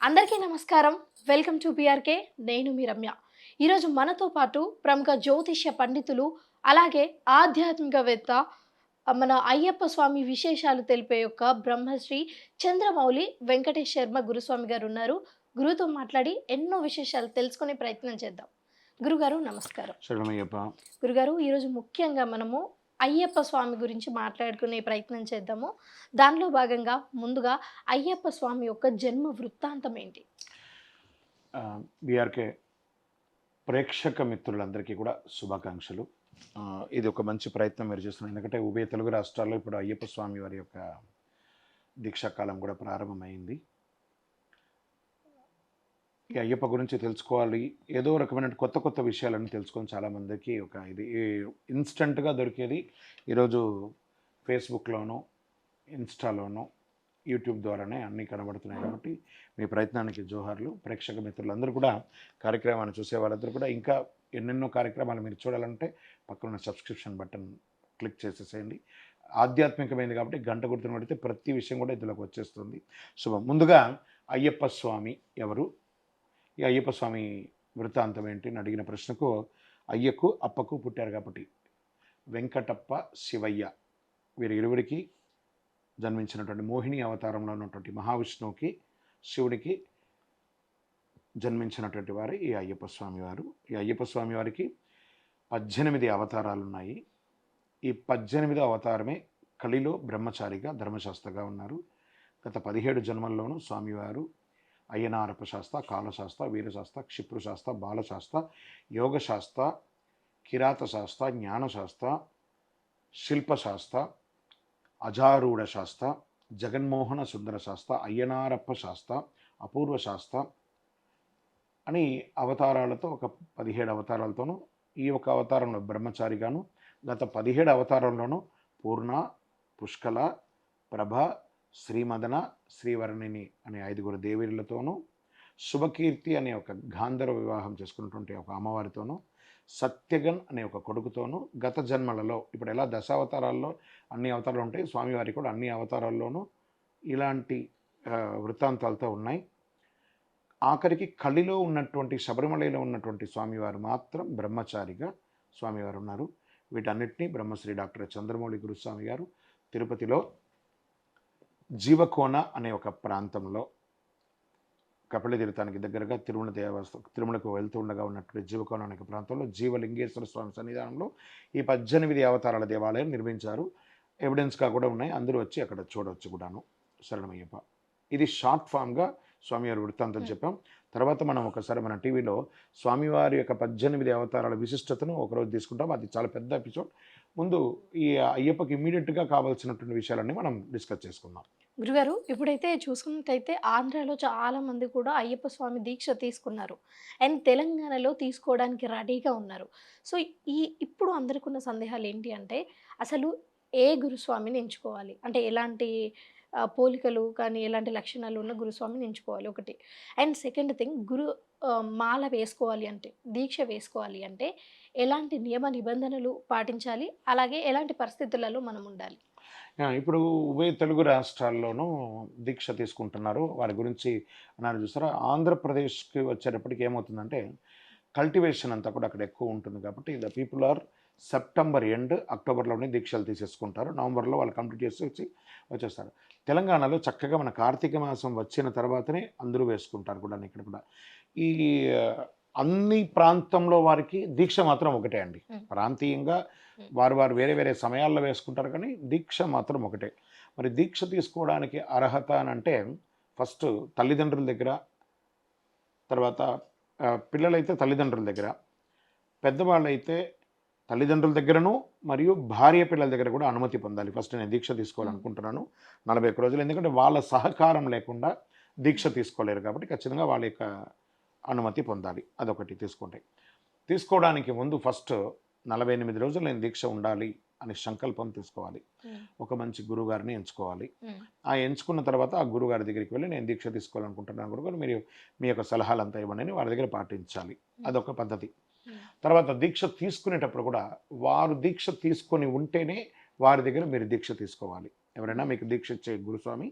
అందరికీ నమస్కారం. Welcome to PRK. నేను మీ రమ్య. ఈరోజు మనతో పాటు ప్రముఖ జ్యోతిష్య పండితులు, అలాగే ఆధ్యాత్మికవేత్త మన అయ్యప్ప స్వామి విశేషాలు తెలిపే యొక్క బ్రహ్మశ్రీ చంద్రమౌళి వెంకటేష్ శర్మ గురుస్వామి గారు ఉన్నారు. గురువుతో మాట్లాడి ఎన్నో విశేషాలు తెలుసుకునే ప్రయత్నం చేద్దాం. గురుగారు నమస్కారం. శరణమయ్యప్ప. గురుగారు ఈరోజు ముఖ్యంగా మనము అయ్యప్ప స్వామి గురించి మాట్లాడుకునే ప్రయత్నం చేద్దాము. దానిలో భాగంగా ముందుగా అయ్యప్ప స్వామి యొక్క జన్మ వృత్తాంతం ఏంటి? బీఆర్కే ప్రేక్షక మిత్రులందరికీ కూడా శుభాకాంక్షలు. ఇది ఒక మంచి ప్రయత్నం మీరు చేస్తున్నారు. ఎందుకంటే ఉభయ తెలుగు రాష్ట్రాల్లో ఇప్పుడు అయ్యప్ప స్వామి వారి యొక్క దీక్షాకాలం కూడా ప్రారంభమైంది. ఈ అయ్యప్ప గురించి తెలుసుకోవాలి, ఏదో రకమైన కొత్త కొత్త విషయాలన్నీ తెలుసుకొని చాలామందికి ఇది ఇన్స్టంట్గా దొరికేది ఈరోజు ఫేస్బుక్లోనూ, ఇన్స్టాలోనూ, యూట్యూబ్ ద్వారానే అన్నీ కనబడుతున్నాయి. కాబట్టి మీ ప్రయత్నానికి జోహార్లు. ప్రేక్షక మిత్రులందరూ కూడా, కార్యక్రమాన్ని చూసే వాళ్ళందరూ కూడా ఇంకా ఎన్నెన్నో కార్యక్రమాలు మీరు చూడాలంటే పక్కన సబ్స్క్రిప్షన్ బటన్ క్లిక్ చేసేసేయండి. ఆధ్యాత్మికమైనది కాబట్టి గంట గుర్తును పడితే ప్రతి విషయం కూడా ఇందులోకి వచ్చేస్తుంది. శుభం. ముందుగా అయ్యప్ప స్వామి ఎవరు, ఈ అయ్యప్ప స్వామి వృత్తాంతం ఏంటి అని అడిగిన ప్రశ్నకు, అయ్యకు అప్పకు పుట్టారు కాబట్టి వెంకటప్ప శివయ్య వీరి ఇరువురికి జన్మించినటువంటి మోహిని అవతారంలో ఉన్నటువంటి మహావిష్ణువుకి, శివుడికి జన్మించినటువంటి వారు ఈ అయ్యప్ప స్వామి వారు. ఈ అయ్యప్ప స్వామి వారికి 18 అవతారాలు ఉన్నాయి. ఈ 18వ అవతారమే కలిలో బ్రహ్మచారిగా ధర్మశాస్త్రగా ఉన్నారు. గత 17 జన్మల్లోనూ స్వామివారు అయ్యనారప్ప శాస్త్ర, కాలశాస్త్ర, వీరశాస్త్ర, క్షిప్రశాస్త్ర, బాలశాస్త్ర, యోగశాస్త్ర, కిరాత శాస్త్ర, జ్ఞానశాస్త్ర, శిల్పశాస్త్ర, అజారూఢ శాస్త్ర, జగన్మోహన సుందర శాస్త్ర, అయ్యనారప్ప శాస్త్ర, అపూర్వ శాస్త్ర అని అవతారాలతో ఒక 17 అవతారాలతోనూ, ఈ ఒక అవతారంలో బ్రహ్మచారిగాను, గత 17 అవతారంలోనూ పూర్ణ, పుష్కల, ప్రభ, శ్రీమదన, శ్రీవర్ణిని అనే 5 దేవీలతోనూ, శుభకీర్తి అనే ఒక గాంధర్వ వివాహం చేసుకున్నటువంటి ఒక అమ్మవారితోనూ, సత్యగన్ అనే ఒక కొడుకుతోనూ, గత జన్మలలో ఇప్పుడు ఎలా దశావతారాల్లో అన్ని అవతారాలు ఉంటాయి, స్వామివారి కూడా అన్ని అవతారాల్లోనూ ఇలాంటి వృత్తాంతాలతో ఉన్నాయి. ఆఖరికి కలిలో ఉన్నటువంటి, శబరిమలలో ఉన్నటువంటి స్వామివారు మాత్రం బ్రహ్మచారిగా స్వామివారు ఉన్నారు. వీటన్నిటినీ బ్రహ్మశ్రీ డాక్టర్ చంద్రమౌళి గురుస్వామి గారు తిరుపతిలో జీవకోన అనే ఒక ప్రాంతంలో, కపిల తీర్థానికి దగ్గరగా తిరుమలకు వెళ్తూ ఉండగా ఉన్నటువంటి జీవకోన అనే ప్రాంతంలో జీవలింగేశ్వర స్వామి సన్నిధానంలో ఈ 18 అవతారాల దేవాలయం నిర్మించారు. ఎవిడెన్స్గా కూడా ఉన్నాయి, అందరూ వచ్చి అక్కడ చూడవచ్చు కూడాను. శరణమయ్యప్ప. ఇది షార్ట్ ఫామ్గా స్వామివారి వృత్తాంతం చెప్పాం. తర్వాత మనం ఒకసారి మన టీవీలో స్వామివారి యొక్క 18 అవతారాల విశిష్టతను ఒకరోజు తీసుకుంటాం. అది చాలా పెద్ద ఎపిసోడ్. ముందు ఈ అయ్యప్పకి ఇమీడియట్గా కావాల్సినటువంటి విషయాలన్నీ మనం డిస్కస్ చేసుకుందాం. గురుగారు ఇప్పుడైతే చూసుకున్నట్టయితే ఆంధ్రాలో చాలా మంది కూడా అయ్యప్ప స్వామి దీక్ష తీసుకున్నారు. అండ్ తెలంగాణలో తీసుకోవడానికి రెడీగా ఉన్నారు. సో, ఇప్పుడు అందరికున్న సందేహాలు ఏంటి అంటే, అసలు ఏ గురుస్వామిని ఎంచుకోవాలి? అంటే ఎలాంటి పోలికలు కానీ, ఎలాంటి లక్షణాలు ఉన్న గురుస్వామిని ఎంచుకోవాలి ఒకటి. అండ్ సెకండ్ థింగ్, మాల వేసుకోవాలి అంటే, దీక్ష వేసుకోవాలి అంటే ఎలాంటి నియమ నిబంధనలు పాటించాలి? అలాగే ఎలాంటి పరిస్థితులలో మనం ఉండాలి? ఇప్పుడు ఉభయ తెలుగు రాష్ట్రాల్లోనూ దీక్ష తీసుకుంటున్నారు. వారి గురించి అన్నారు చూసారా. ఆంధ్రప్రదేశ్కి వచ్చేటప్పటికి ఏమవుతుందంటే, కల్టివేషన్ అంతా కూడా అక్కడ ఎక్కువ ఉంటుంది. కాబట్టి the people are September end, అక్టోబర్లోనే దీక్షలు తీసేసుకుంటారు. నవంబర్లో వాళ్ళు కంప్లీట్ చేసి వచ్చేస్తారు. తెలంగాణలో చక్కగా మన కార్తీక మాసం వచ్చిన తర్వాతనే అందరూ వేసుకుంటారు కూడా. ఇక్కడ కూడా ఈ అన్ని ప్రాంతంలో వారికి దీక్ష మాత్రం ఒకటే అండి. ప్రాంతీయంగా వారు వేరే వేరే సమయాల్లో వేసుకుంటారు, కానీ దీక్ష మాత్రం ఒకటే. మరి దీక్ష తీసుకోవడానికి అర్హత అని అంటే, ఫస్ట్ తల్లిదండ్రుల దగ్గర, తర్వాత పిల్లలైతే తల్లిదండ్రుల దగ్గర, పెద్దవాళ్ళైతే తల్లిదండ్రుల దగ్గరను మరియు భార్య పిల్లల దగ్గర కూడా అనుమతి పొందాలి. ఫస్ట్ నేను దీక్ష తీసుకోవాలనుకుంటున్నాను 41 రోజులు, ఎందుకంటే వాళ్ళ సహకారం లేకుండా దీక్ష తీసుకోలేరు. కాబట్టి ఖచ్చితంగా వాళ్ళ యొక్క అనుమతి పొందాలి. అదొకటి తీసుకోవడానికి ముందు ఫస్ట్ 48 రోజులు నేను దీక్ష ఉండాలి అని సంకల్పం తీసుకోవాలి. ఒక మంచి గురువుగారిని ఎంచుకోవాలి. ఆ ఎంచుకున్న తర్వాత ఆ గురువుగారి దగ్గరికి వెళ్ళి నేను దీక్ష తీసుకోవాలనుకుంటున్నాను గురుగారు, మీరు మీ యొక్క సలహాలంతా ఇవ్వండి వారి దగ్గర పాటించాలి. అదొక పద్ధతి. తర్వాత దీక్ష తీసుకునేటప్పుడు కూడా వారు దీక్ష తీసుకొని ఉంటేనే వారి దగ్గర మీరు దీక్ష తీసుకోవాలి. ఎవరైనా మీకు దీక్ష ఇచ్చే గురుస్వామి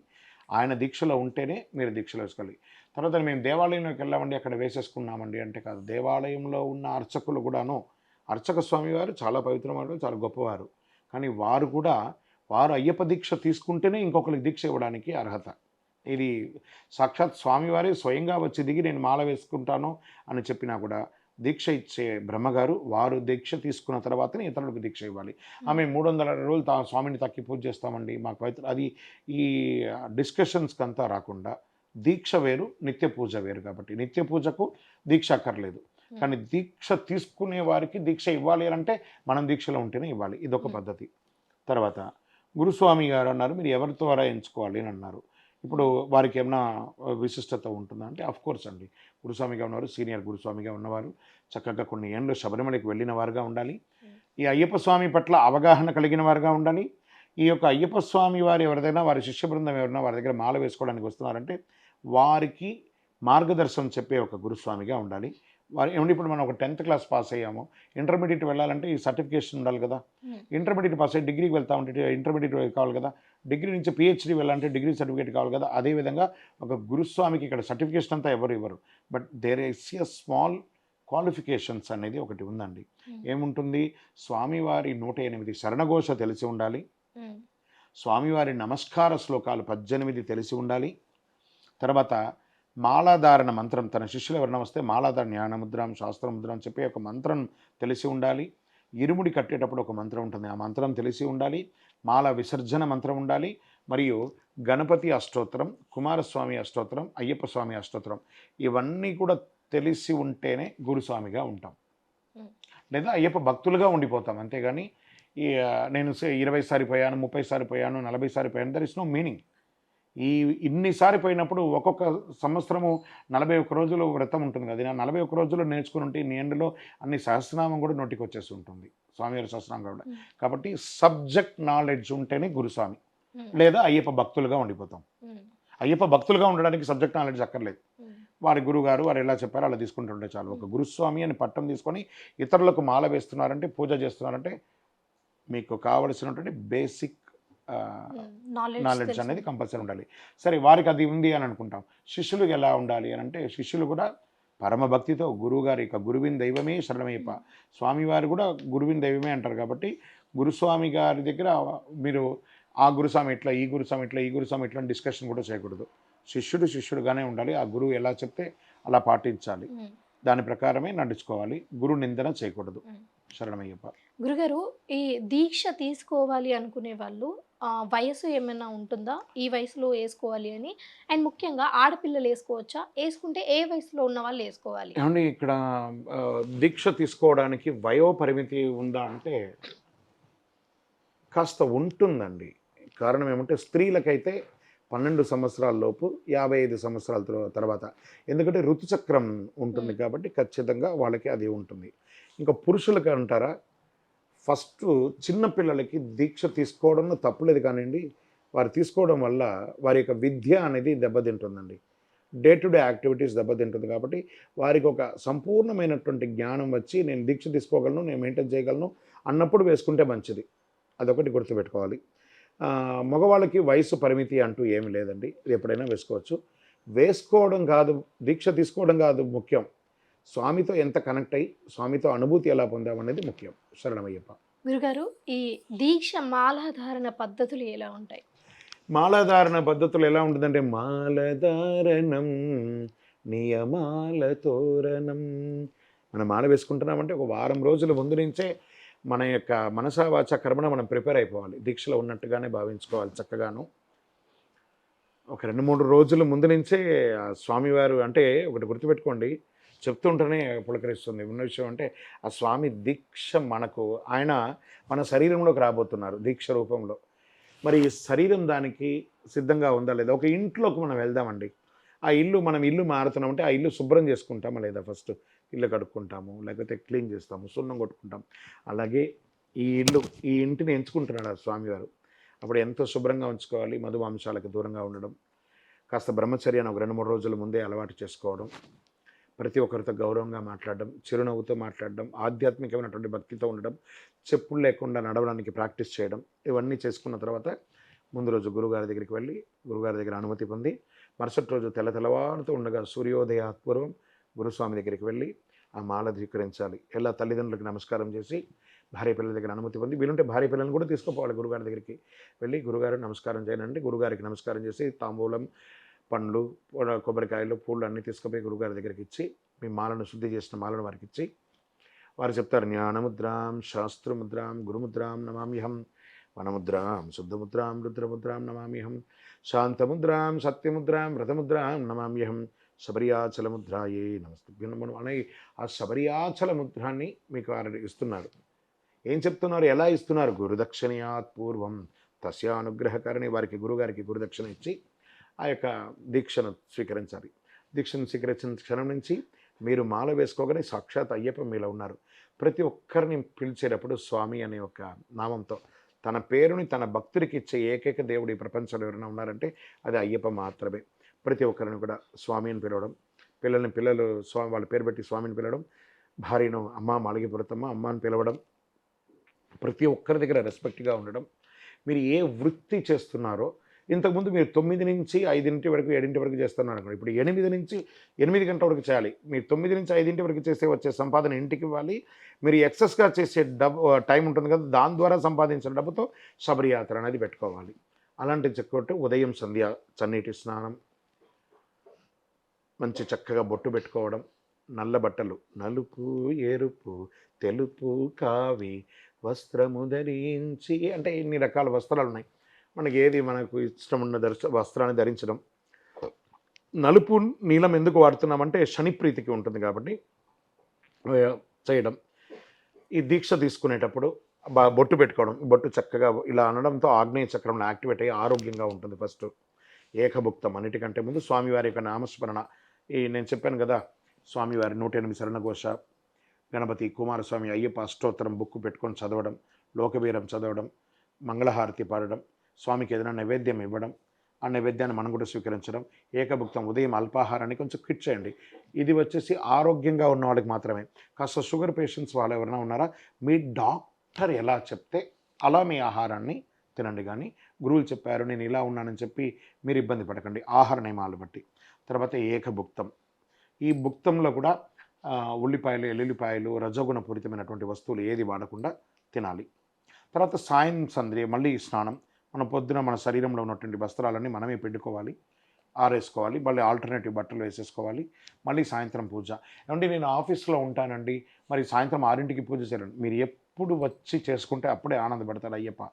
ఆయన దీక్షలో ఉంటేనే మీరు దీక్షలో వేసుకోవాలి. తర్వాత మేము దేవాలయంలోకి వెళ్ళామండి, అక్కడ వేసేసుకున్నామండి అంటే కాదు. దేవాలయంలో ఉన్న అర్చకులు కూడాను, అర్చక స్వామి వారు చాలా పవిత్రమైన చాలా గొప్పవారు. కానీ వారు కూడా వారు అయ్యప్ప దీక్ష తీసుకుంటేనే ఇంకొకరికి దీక్ష ఇవ్వడానికి అర్హత. ఇది సాక్షాత్ స్వామివారే స్వయంగా వచ్చి దిగి నేను మాల వేసుకుంటాను అని చెప్పినా కూడా దీక్ష ఇచ్చే బ్రహ్మగారు వారు దీక్ష తీసుకున్న తర్వాతనే ఇతరులకు దీక్ష ఇవ్వాలి. ఆమె 360 రోజులు స్వామిని తక్కి పూజ చేస్తామండి మాకు పవిత్ర అది ఈ డిస్కషన్స్కి అంతా రాకుండా దీక్ష వేరు, నిత్య పూజ వేరు. కాబట్టి నిత్య పూజకు దీక్ష అక్కర్లేదు. కానీ దీక్ష తీసుకునే వారికి దీక్ష ఇవ్వాలి అంటే మనం దీక్షలో ఉంటేనే ఇవ్వాలి. ఇదొక పద్ధతి. తర్వాత గురుస్వామి గారు అన్నారు మీరు ఎవరి ద్వారా ఎంచుకోవాలి అని అన్నారు. ఇప్పుడు వారికి ఏమైనా విశిష్టత ఉంటుందా అంటే కోర్స్ అండి. గురుస్వామిగా ఉన్నవారు సీనియర్ గురుస్వామిగా ఉన్నవారు చక్కగా కొన్ని ఏళ్ళు శబరిమలకి వెళ్ళిన వారుగా ఉండాలి. ఈ అయ్యప్ప స్వామి పట్ల అవగాహన కలిగిన వారుగా ఉండాలి. ఈ యొక్క అయ్యప్ప స్వామి వారు ఎవరిదైనా వారి శిష్య బృందం ఎవరైనా వారి దగ్గర మాల వేసుకోవడానికి వస్తున్నారంటే వారికి మార్గదర్శనం చెప్పే ఒక గురుస్వామిగా ఉండాలి. వారు ఏమంటే ఇప్పుడు మనం ఒక 10th క్లాస్ పాస్ అయ్యాము, ఇంటర్మీడియట్ వెళ్ళాలంటే ఈ సర్టిఫికేషన్ ఉండాలి కదా. ఇంటర్మీడియట్ పాస్ అయ్యి డిగ్రీకి వెళ్తా ఉంటే ఇంటర్మీడియట్ కావాలి కదా. డిగ్రీ నుంచి పిహెచ్డీ వెళ్ళాలంటే డిగ్రీ సర్టిఫికేట్ కావాలి కదా. అదేవిధంగా ఒక గురుస్వామికి ఇక్కడ సర్టిఫికేషన్ అంతా ఎవరు ఇవ్వరు. But there is a small qualifications అనేది ఒకటి ఉందండి. ఏముంటుంది, స్వామివారి 108 శరణఘోష తెలిసి ఉండాలి, స్వామివారి నమస్కార శ్లోకాలు 18 తెలిసి ఉండాలి. తర్వాత మాలాధారణ మంత్రం, తన శిష్యులు ఎవరైనా వస్తే మాలాధారణ జ్ఞానముద్రం శాస్త్రముద్రం అని చెప్పి ఒక మంత్రం తెలిసి ఉండాలి. ఇరుముడి కట్టేటప్పుడు ఒక మంత్రం ఉంటుంది, ఆ మంత్రం తెలిసి ఉండాలి. మాల విసర్జన మంత్రం ఉండాలి. మరియు గణపతి అష్టోత్తరం, కుమారస్వామి అష్టోత్తరం, అయ్యప్ప స్వామి అష్టోత్తరం ఇవన్నీ కూడా తెలిసి ఉంటేనే గురుస్వామిగా ఉంటాం, లేదా అయ్యప్ప భక్తులుగా ఉండిపోతాం. అంతేగాని నేను 20 సారి పోయాను, 30 సారి పోయాను, 40 సారి పోయాను, దర్ ఇస్ నో మీనింగ్. ఇన్నిసారి పోయినప్పుడు ఒక్కొక్క సంవత్సరము 41 రోజులు వ్రతం ఉంటుంది కదా. నేను 41 రోజులు నేర్చుకుని ఉంటే నీ ఎండలో అన్ని సహస్రనామం కూడా నోటికి వచ్చేసి ఉంటుంది, స్వామివారి సహస్రనామం కూడా. కాబట్టి సబ్జెక్ట్ నాలెడ్జ్ ఉంటేనే గురుస్వామి, లేదా అయ్యప్ప భక్తులుగా ఉండిపోతాం. అయ్యప్ప భక్తులుగా ఉండడానికి సబ్జెక్ట్ నాలెడ్జ్ అక్కర్లేదు. వారి గురుగారు వారు ఎలా చెప్పారో అలా తీసుకుంటుంటే చాలు. ఒక గురుస్వామి అని పట్టం తీసుకొని ఇతరులకు మాల వేస్తున్నారంటే, పూజ చేస్తున్నారంటే మీకు కావలసినటువంటి బేసిక్ నాలెడ్జ్ అనేది కంపల్సరీ ఉండాలి. సరే, వారికి అది ఉంది అని అనుకుంటాం. శిష్యులు ఎలా ఉండాలి అని అంటే, శిష్యులు కూడా పరమభక్తితో గురువుగారి యొక్క గురువిన్ దైవమే శరణమయ్యప్ప, స్వామివారు కూడా గురువిన్ దైవమే అంటారు. కాబట్టి గురుస్వామి గారి దగ్గర మీరు ఆ గురుస్వామి ఇట్లా, ఈ గురుస్వామి ఇట్లా, ఈ గురుస్వామి ఇట్లా డిస్కషన్ కూడా చేయకూడదు. శిష్యుడు శిష్యుడుగానే ఉండాలి. ఆ గురువు ఎలా చెప్తే అలా పాటించాలి, దాని ప్రకారమే నడుచుకోవాలి. గురు నిందన చేయకూడదు. శరణమయ్యప్ప. గురుగారు, ఈ దీక్ష తీసుకోవాలి అనుకునే వాళ్ళు వయసు ఏమైనా ఉంటుందా, ఈ వయసులో వేసుకోవాలి అని? అండ్ ముఖ్యంగా ఆడపిల్లలు వేసుకోవచ్చా? వేసుకుంటే ఏ వయసులో ఉన్న వాళ్ళు వేసుకోవాలి? ఏమండి, ఇక్కడ దీక్ష తీసుకోవడానికి వయో పరిమితి ఉందా అంటే కాస్త ఉంటుందండి. కారణం ఏమంటే స్త్రీలకైతే 12 సంవత్సరాల లోపు, 55 సంవత్సరాల తర్వాత, ఎందుకంటే ఋతుచక్రం ఉంటుంది కాబట్టి ఖచ్చితంగా వాళ్ళకి అది ఉంటుంది. ఇంకా పురుషులకి అంటారా, ఫస్ట్ చిన్నపిల్లలకి దీక్ష తీసుకోవడంలో తప్పులేదు కానివ్వండి, వారు తీసుకోవడం వల్ల వారి యొక్క విద్య అనేది దెబ్బతింటుందండి. డే టు డే యాక్టివిటీస్ దెబ్బతింటుంది. కాబట్టి వారికి ఒక సంపూర్ణమైనటువంటి జ్ఞానం వచ్చి నేను దీక్ష తీసుకోగలను, నేను మెయింటైన్ చేయగలను అన్నప్పుడు వేసుకుంటే మంచిది. అదొకటి గుర్తుపెట్టుకోవాలి. మగవాళ్ళకి వయసు పరిమితి అంటూ ఏమి లేదండి, ఎప్పుడైనా వేసుకోవచ్చు. వేసుకోవడం కాదు, దీక్ష తీసుకోవడం కాదు ముఖ్యం, స్వామితో ఎంత కనెక్ట్ అయ్యి స్వామితో అనుభూతి ఎలా పొందామనేది ముఖ్యం. శరణమయ్యప్ప. గురుగారు, ఈ దీక్ష మాలాధారణ పద్ధతులు ఎలా ఉంటాయి? మాలాధారణ పద్ధతులు ఎలా ఉంటుందంటే, మాలధారణం నియమాల తోరణం. మనం మాల వేసుకుంటున్నామంటే ఒక వారం రోజుల ముందు నుంచే మన యొక్క మనసా వాచ కర్మణ మనం ప్రిపేర్ అయిపోవాలి. దీక్షలో ఉన్నట్టుగానే భావించుకోవాలి చక్కగాను. ఒక 2-3 రోజుల ముందు నుంచే స్వామివారు అంటే ఒకటి గుర్తుపెట్టుకోండి, చెప్తుంటేనే పులకరిస్తుంది. ఉన్న విషయం అంటే ఆ స్వామి దీక్ష మనకు, ఆయన మన శరీరంలోకి రాబోతున్నారు దీక్ష రూపంలో. మరి ఈ శరీరం దానికి సిద్ధంగా ఉందా లేదా? ఒక ఇంట్లోకి మనం వెళ్దామండి. ఆ మనం ఇల్లు మారుతున్నామంటే ఆ ఇల్లు శుభ్రం చేసుకుంటామా లేదా? ఫస్ట్ ఇల్లు కడుక్కుంటాము, లేకపోతే క్లీన్ చేస్తాము, సున్నం కొట్టుకుంటాం. అలాగే ఈ ఇంటిని ఎంచుకుంటున్నాడు ఆ స్వామివారు. అప్పుడు ఎంతో శుభ్రంగా ఉంచుకోవాలి. మధుమాంసాలకు దూరంగా ఉండడం, కాస్త బ్రహ్మచర్యాన్ని ఒక 2-3 రోజుల ముందే అలవాటు చేసుకోవడం, ప్రతి ఒక్కరితో గౌరవంగా మాట్లాడడం, చిరునవ్వుతో మాట్లాడడం, ఆధ్యాత్మికమైనటువంటి భక్తితో ఉండడం, చెప్పులు లేకుండా నడవడానికి ప్రాక్టీస్ చేయడం, ఇవన్నీ చేసుకున్న తర్వాత ముందు రోజు గురుగారి దగ్గరికి వెళ్ళి గురుగారి దగ్గర అనుమతి పొంది మరుసటి రోజు తెల్లవారుతూ ఉండగా సూర్యోదయాత్పూర్వం గురుస్వామి దగ్గరికి వెళ్ళి ఆ మాల ధీకరించాలి. ఎలా తల్లిదండ్రులకు నమస్కారం చేసి భార్య పిల్లల దగ్గర అనుమతి పొంది వీలుంటే భార్య పిల్లలను కూడా తీసుకుపోవాలి గురుగారి దగ్గరికి వెళ్ళి గురుగారు నమస్కారం చేయనండి గురుగారికి నమస్కారం చేసి తాంబూలం పండ్లు కొబ్బరికాయలు పూలు అన్నీ తీసుకుపోయి గురుగారి దగ్గరికి ఇచ్చి మీ మాలను శుద్ధి చేసిన మాలను వారికి ఇచ్చి వారు చెప్తారు జ్ఞానముద్రాం శాస్త్రముద్రాం గురుముద్రాం నమామ్యహం వనముద్రాం శుద్ధముద్రాం రుద్రముద్రాం నమామ్యహం శాంతముద్రాం సత్యముద్రాం వ్రతముద్రాం నమామ్యహం శబరియాచలముద్రాయే నమస్తుభ్యం నమో అనే ఆ శబరియాచల ముద్రాన్ని మీకు వారు ఇస్తున్నారు. ఏం చెప్తున్నారు, ఎలా ఇస్తున్నారు? గురుదక్షిణయాత్ పూర్వం తస్య అనుగ్రహకరణి. వారికి గురుగారికి గురుదక్షిణ ఇచ్చి ఆ యొక్క దీక్షను స్వీకరించాలి. దీక్షను స్వీకరించిన క్షణం నుంచి మీరు మాల వేసుకోగానే సాక్షాత్ అయ్యప్ప మీలో ఉన్నారు. ప్రతి ఒక్కరిని పిలిచేటప్పుడు స్వామి అనే ఒక నామంతో తన పేరుని తన భక్తుడికి ఇచ్చే ఏకైక దేవుడు ఈ ప్రపంచంలో ఎవరైనా ఉన్నారంటే అది అయ్యప్ప మాత్రమే. ప్రతి ఒక్కరిని కూడా స్వామి అని పిలవడం, పిల్లలు స్వామి వాళ్ళ పేరు పెట్టి స్వామిని పిలవడం, భార్యను అమ్మ మాళగిపురతమ్మ అమ్మ అని పిలవడం, ప్రతి ఒక్కరి దగ్గర రెస్పెక్ట్గా ఉండడం. మీరు ఏ వృత్తి చేస్తున్నారో ఇంతకుముందు మీరు 9 నుంచి 5 వరకు 7 వరకు చేస్తున్నారు అనుకోండి, ఇప్పుడు 8 నుంచి 8 గంటల వరకు చేయాలి. మీరు 9 నుంచి 5 వరకు చేస్తే వచ్చే సంపాదన ఇంటికి ఇవ్వాలి. మీరు ఎక్సెస్గా చేసే టైం ఉంటుంది కదా, దాని ద్వారా సంపాదించిన డబ్బుతో శబరియాత్ర అనేది పెట్టుకోవాలి. అలాంటి చెక్కొట్టు ఉదయం సంధ్య చన్నీటి స్నానం, మంచి చక్కగా బొట్టు పెట్టుకోవడం, నల్ల బట్టలు నలుపు ఎరుపు తెలుపు కావి వస్త్రము ధరించి, అంటే ఇన్ని రకాల వస్త్రాలు ఉన్నాయి. మనకి ఏది మనకు ఇష్టం ఉన్న వస్త్రాన్ని ధరించడం. నలుపు నీలం ఎందుకు వాడుతున్నామంటే శని ప్రీతికి ఉంటుంది కాబట్టి చేయడం. ఈ దీక్ష తీసుకునేటప్పుడు బొట్టు పెట్టుకోవడం, బొట్టు చక్కగా ఇలా అనడంతో ఆగ్నేయ చక్రంలో యాక్టివేట్ అయ్యి ఆరోగ్యంగా ఉంటుంది. ఫస్ట్ ఏకభుక్తం, అన్నిటికంటే ముందు స్వామివారి యొక్క నామస్మరణ. నేను చెప్పాను కదా, స్వామివారి 108 శరణఘోష, గణపతి, కుమారస్వామి, అయ్యప్ప అష్టోత్తరం బుక్ పెట్టుకొని చదవడం, లోకవీరం చదవడం, మంగళహారతి పాడడం, స్వామికి ఏదైనా నైవేద్యం ఇవ్వడం, ఆ నైవేద్యాన్ని మనం కూడా స్వీకరించడం. ఏకభుక్తం, ఉదయం అల్పాహారాన్ని కొంచెం క్విట్ చేయండి. ఇది వచ్చేసి ఆరోగ్యంగా ఉన్న వాళ్ళకి మాత్రమే. కాస్త షుగర్ పేషెంట్స్ వాళ్ళు ఎవరైనా ఉన్నారా, మీ డాక్టర్ ఎలా చెప్తే అలా మీ ఆహారాన్ని తినండి. కానీ గురువులు చెప్పారు నేను ఇలా ఉన్నానని చెప్పి మీరు ఇబ్బంది పడకండి ఆహార నియమాలు బట్టి. తర్వాత ఏకభుక్తం, ఈ భుక్తంలో కూడా ఉల్లిపాయలు, ఎల్లుల్లిపాయలు, రజోగుణపూరితమైనటువంటి వస్తువులు ఏది వాడకుండా తినాలి. తర్వాత సాయం సంధ్య, మళ్ళీ స్నానం. మన పొద్దున మన శరీరంలో ఉన్నటువంటి వస్త్రాలన్నీ మనమే పిండుకోవాలి, ఆరేసుకోవాలి, మళ్ళీ ఆల్టర్నేటివ్ బట్టలు వేసేసుకోవాలి. మళ్ళీ సాయంత్రం పూజ. ఏమంటే నేను ఆఫీస్లో ఉంటానండి, మరి సాయంత్రం 6ంటికి పూజ చేయాలండి. మీరు ఎప్పుడు వచ్చి చేసుకుంటే అప్పుడే ఆనందపడతాడు అయ్యప్ప.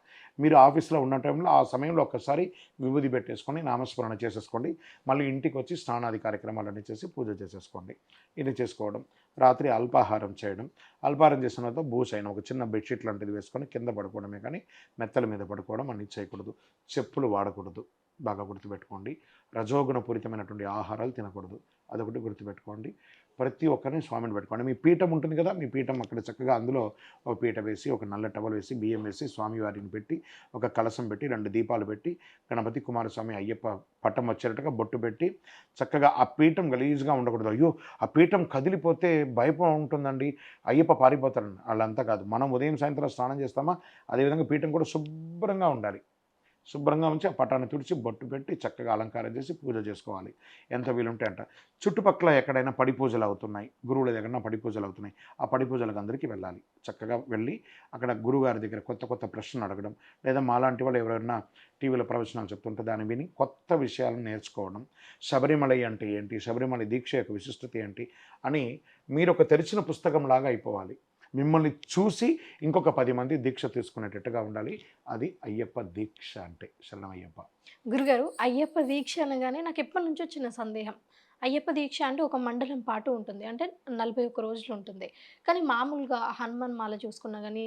మీరు ఆఫీస్లో ఉన్న టైంలో ఆ సమయంలో ఒక్కసారి విభూది పెట్టేసుకొని నామస్మరణ చేసేసుకోండి. మళ్ళీ ఇంటికి వచ్చి స్నానాది కార్యక్రమాలన్నీ చేసి పూజ చేసేసుకోండి. ఇది చేసుకోవడం. రాత్రి అల్పాహారం చేయడం. అల్పాహారం చేసిన తర్వాత బూసైన ఒక చిన్న బెడ్షీట్ లాంటిది వేసుకొని కింద పడుకోవడమే కానీ మెత్తల మీద పడుకోవడం అన్నీ చేయకూడదు. చెప్పులు వాడకూడదు, బాగా గుర్తుపెట్టుకోండి. రజోగుణపూరితమైనటువంటి ఆహారాలు తినకూడదు, అదొకటి గుర్తుపెట్టుకోండి. ప్రతి ఒక్కరిని స్వామిని పెట్టుకోండి. మీ పీఠం ఉంటుంది కదా, మీ పీఠం అక్కడ చక్కగా అందులో ఒక పీట వేసి, ఒక నల్ల టవల్ వేసి, బియ్యం వేసి, స్వామివారిని పెట్టి, ఒక కలశం పెట్టి, 2 దీపాలు పెట్టి, గణపతి, కుమారస్వామి, అయ్యప్ప పట్టం వచ్చేటట్టుగా బొట్టు పెట్టి, చక్కగా ఆ పీఠం గలీజ్గా ఉండకూడదు. అయ్యో ఆ పీఠం కదిలిపోతే భయపడి ఉంటుందండి, అయ్యప్ప పారిపోతారండి, వాళ్ళంతా కాదు. మనం ఉదయం సాయంత్రం స్నానం చేస్తామా, అదేవిధంగా పీఠం కూడా శుభ్రంగా ఉండాలి. శుభ్రంగా ఉంచి ఆ పటాన్ని తుడిచి బొట్టు పెట్టి చక్కగా అలంకారం చేసి పూజ చేసుకోవాలి ఎంత వీలుంటే అంట. చుట్టుపక్కల ఎక్కడైనా పడి పూజలు అవుతున్నాయి, గురువుల దగ్గర పడి పూజలు అవుతున్నాయి, ఆ పడి పూజలకు అందరికీ వెళ్ళాలి. చక్కగా వెళ్ళి అక్కడ గురుగారి దగ్గర కొత్త ప్రశ్నలు అడగడం, లేదా మాలాంటి వాళ్ళు ఎవరైనా టీవీలో ప్రవచనాలు చెప్తుంటే దాన్ని విని కొత్త విషయాలను నేర్చుకోవడం. శబరిమల అంటే ఏంటి, శబరిమల దీక్ష యొక్క విశిష్టత ఏంటి అని మీరు ఒక తెరిచిన పుస్తకంలాగా అయిపోవాలి. మిమ్మల్ని చూసి ఇంకొక 10 మంది దీక్ష తీసుకునేటట్టుగా ఉండాలి. అది అయ్యప్ప దీక్ష అంటే. శరణం అయ్యప్ప. గురుగారు, అయ్యప్ప దీక్ష అనగానే నాకు ఎప్పటి నుంచో చిన్న సందేహం. అయ్యప్ప దీక్ష అంటే ఒక మండలం పాటు ఉంటుంది. అంటే 41 రోజులు ఉంటుంది. కానీ మామూలుగా హనుమాన్ మాల చూసుకున్నా గానీ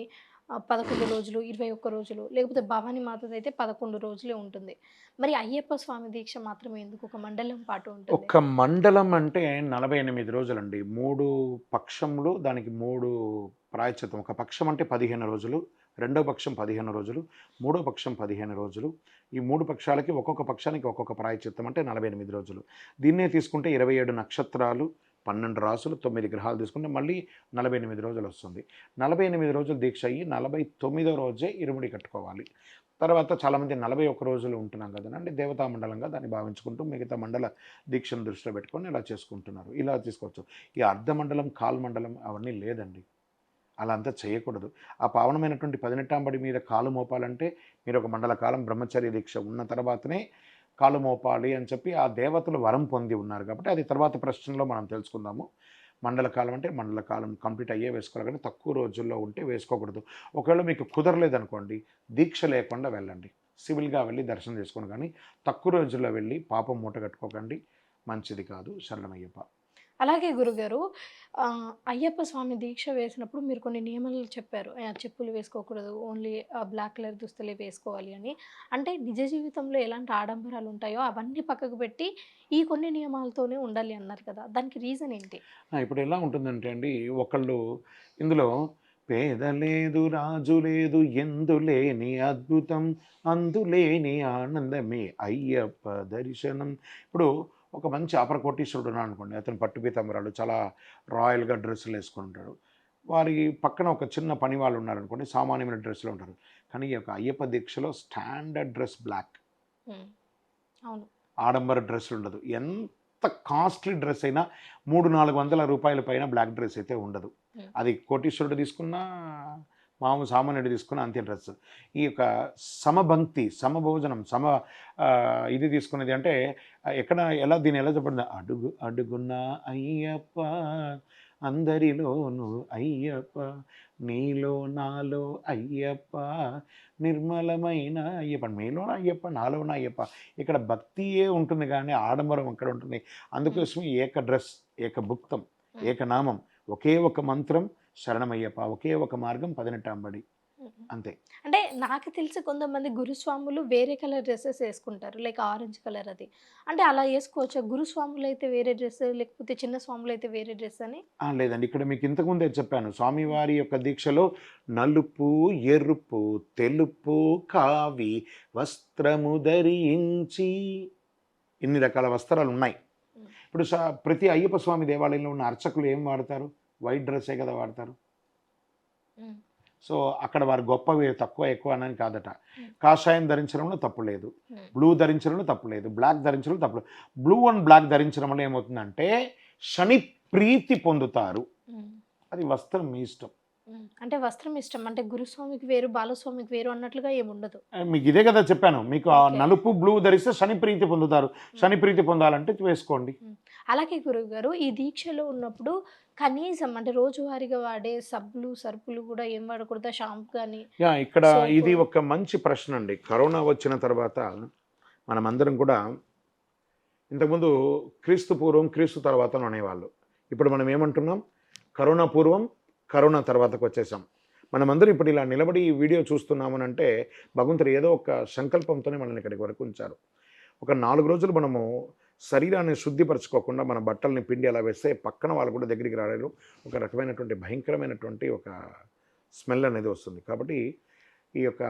11 రోజులు, 21 రోజులు, లేకపోతే భవానీ మాతదైతే 11 రోజులే ఉంటుంది. మరి అయ్యప్ప స్వామి దీక్ష మాత్రం ఎందుకు ఒక మండలం పాటు ఉంటుంది? ఒక్క మండలం అంటే 48 రోజులండి. 3 పక్షములు, దానికి 3 ప్రాయశ్చిత్తం. ఒక పక్షం అంటే 15 రోజులు, రెండో పక్షం 15 రోజులు, మూడో పక్షం 15 రోజులు. ఈ 3 పక్షాలకి ఒక్కొక్క పక్షానికి ఒక్కొక్క ప్రాయశ్చిత్తం అంటే 48 రోజులు. దీన్నే తీసుకుంటే 27 నక్షత్రాలు, 12 రాసులు, 9 గ్రహాలు తీసుకుంటే మళ్ళీ 48 రోజులు వస్తుంది. 48 రోజులు దీక్ష అయ్యి 49వ రోజే ఇరుముడి కట్టుకోవాలి. తర్వాత చాలామంది 41 రోజులు ఉంటున్నాం కదండి, దేవతా మండలంగా దాన్ని భావించుకుంటూ మిగతా మండల దీక్షను దృష్టిలో పెట్టుకొని ఇలా చేసుకుంటున్నారు. ఇలా తీసుకోవచ్చు. ఈ అర్ధమండలం, కాల్మండలం అవన్నీ లేదండి. అలా అంతా చేయకూడదు. ఆ పావనమైనటువంటి 18వ బడి మీద కాలు మోపాలంటే మీరు ఒక మండల కాలం బ్రహ్మచర్య దీక్ష ఉన్న తర్వాతనే కాలు మోపాలి అని చెప్పి ఆ దేవతలు వరం పొంది ఉన్నారు కాబట్టి అది తర్వాత ప్రశ్నలో మనం తెలుసుకుందాము. మండల కాలం అంటే మండల కాలం కంప్లీట్ అయ్యే వేసుకోవాలి, కానీ తక్కువ రోజుల్లో ఉంటే వేసుకోకూడదు. ఒకవేళ మీకు కుదరలేదనుకోండి, దీక్ష లేకుండా వెళ్ళండి. సివిల్గా వెళ్ళి దర్శనం చేసుకోండి, కానీ తక్కువ రోజుల్లో వెళ్ళి పాపం మూట కట్టుకోకండి. మంచిది కాదు. శరణమయ్యప్ప. అలాగే గురుగారు అయ్యప్ప స్వామి దీక్ష వేసినప్పుడు మీరు కొన్ని నియమాలు చెప్పారు. చెప్పులు వేసుకోకూడదు. ఓన్లీ బ్లాక్ కలర్ దుస్తులే వేసుకోవాలి అని. అంటే నిజ జీవితంలో ఎలాంటి ఆడంబరాలు ఉంటాయో అవన్నీ పక్కకు పెట్టి ఈ కొన్ని నియమాలతోనే ఉండాలి అన్నారు కదా! దానికి రీజన్ ఏంటి? ఇప్పుడు ఎలా ఉంటుందంటే అండి, ఒకళ్ళు ఇందులో పేద లేదు, రాజు లేదు, ఎందులేని అద్భుతం, అందులేని ఆనందమే అయ్యప్ప దర్శనం. ఇప్పుడు ఒక మంచి అపర కోటీశ్వరుడు ఉన్నాడు అనుకోండి, అతను పట్టు పీతాంబరాలు చాలా రాయల్గా డ్రెస్సులు వేసుకొని ఉంటాడు. వారి పక్కన ఒక చిన్న పని వాళ్ళు ఉన్నారనుకోండి, సామాన్యమైన డ్రెస్సులు ఉంటారు. కానీ ఈ యొక్క అయ్యప్ప దీక్షలో స్టాండర్డ్ డ్రెస్ బ్లాక్. హ్మ్. అవును. ఆడంబర డ్రెస్ ఉండదు. ఎంత కాస్ట్లీ డ్రెస్ అయినా 300-400 రూపాయల పైన బ్లాక్ డ్రెస్ అయితే ఉండదు. హ్మ్. అది కోటీశ్వరుడు తీసుకున్నా, మామూలు సామాన్యుడు తీసుకున్నా అంతే డ్రెస్. ఈ యొక్క సమభంక్తి, సమభోజనం, ఇది తీసుకునేది అంటే ఎక్కడ ఎలా దీన్ని ఎలా చెప్పండి, అడుగు అడుగున అయ్యప్ప, అందరిలోను అయ్యప్ప, నీలో నాలో అయ్యప్ప, నిర్మలమైన అయ్యప్ప, మీలోన అయ్యప్ప, నాలోన అయ్యప్ప. ఇక్కడ భక్తియే ఉంటుంది కానీ ఆడంబరం అక్కడ ఉంటుంది. అందుకోసం ఏక డ్రెస్, ఏక భుక్తం, ఏకనామం, ఒకే ఒక మంత్రం శరణమయ్యప్ప, ఒకే ఒక మార్గం 18వ బడి, హ్మ్. అంతే. అంటే నాకు తెలిసి కొంతమంది గురుస్వాములు వేరే కలర్ డ్రెసెస్ ఏసుకుంటారు. లైక్ ఆరెంజ్ కలర్ అది. అంటే అలా ఏసుకోవచ్చా? గురుస్వాములైతే వేరే డ్రెస్, లేకపోతే చిన్న స్వాములైతే వేరే డ్రెస్ అని? లేదండి. ఇక్కడ మీకు ఇంతకుముందే చెప్పాను. స్వామివారి యొక్క దీక్షలో నలుపు, ఎరుపు, తెలుపు, కావి వస్త్రము ధరించి ఇన్ని రకాల వస్త్రాలున్నాయి. హ్మ్. ఇప్పుడు ప్రతి అయ్యప్ప స్వామి దేవాలయంలో ఉన్న అర్చకులు ఏం వాడతారు? వైట్ డ్రెస్సే కదా వాడతారు. హ్మ్. సో, అక్కడ వారు గొప్పవి తక్కువ, ఎక్కువ అనని కాదట. హ్మ్. కాషాయం ధరించడంలో తప్పు లేదు. హ్మ్. బ్లూ ధరించడంలో తప్పు లేదు. బ్లాక్ ధరించడంలో తప్పు లేదు. బ్లూ అండ్ బ్లాక్ ధరించడం వల్ల ఏమవుతుందంటే శని ప్రీతి పొందుతారు. హ్మ్. అది వస్త్రం మీ ఇష్టం. హ్మ్. అంటే వస్త్రం ఇష్టం. అంటే గురుస్వామికి వేరు, బాలస్వామికి వేరు అన్నట్లుగా ఏముండదు. మీకు ఇదే కదా చెప్పాను. మీకు ఆ ఓకే. నలుపు, బ్లూ ధరిస్తే శని ప్రీతి పొందుతారు. హ్మ్. శని ప్రీతి పొందాలంటే వేసుకోండి. హ్మ్. అలాగే గురువుగారు ఈ దీక్షలో ఉన్నప్పుడు కనీసం అంటే రోజువారీగా వాడే సబ్బులు, సరుపులు గూడా ఏం వాడకూడదా? షాంపూ గాని, ఇక్కడ సోపు? ఇది ఒక మంచి ప్రశ్న అండి. కరోనా వచ్చిన తర్వాత మనమందరం కూడా ఇంతకుముందు క్రీస్తు పూర్వం, క్రీస్తు తర్వాత అనేవాళ్ళు. ఇప్పుడు మనం ఏమంటున్నాం? కరోనా పూర్వం, కరోనా తర్వాతకు వచ్చేసాం. మనమందరం ఇప్పుడు ఇలా నిలబడి ఈ వీడియో చూస్తున్నామనంటే భగవంతుడు ఏదో ఒక సంకల్పంతోనే మనల్ని ఇక్కడికి వరకు ఉంచారు. ఒక 4 రోజులు మనము శరీరాన్ని శుద్ధిపరచుకోకుండా మన బట్టల్ని పిండి అలా వేస్తే పక్కన వాళ్ళు కూడా దగ్గరికి రాలేరు. ఒక రకమైనటువంటి భయంకరమైనటువంటి ఒక స్మెల్ అనేది వస్తుంది. కాబట్టి ఈ యొక్క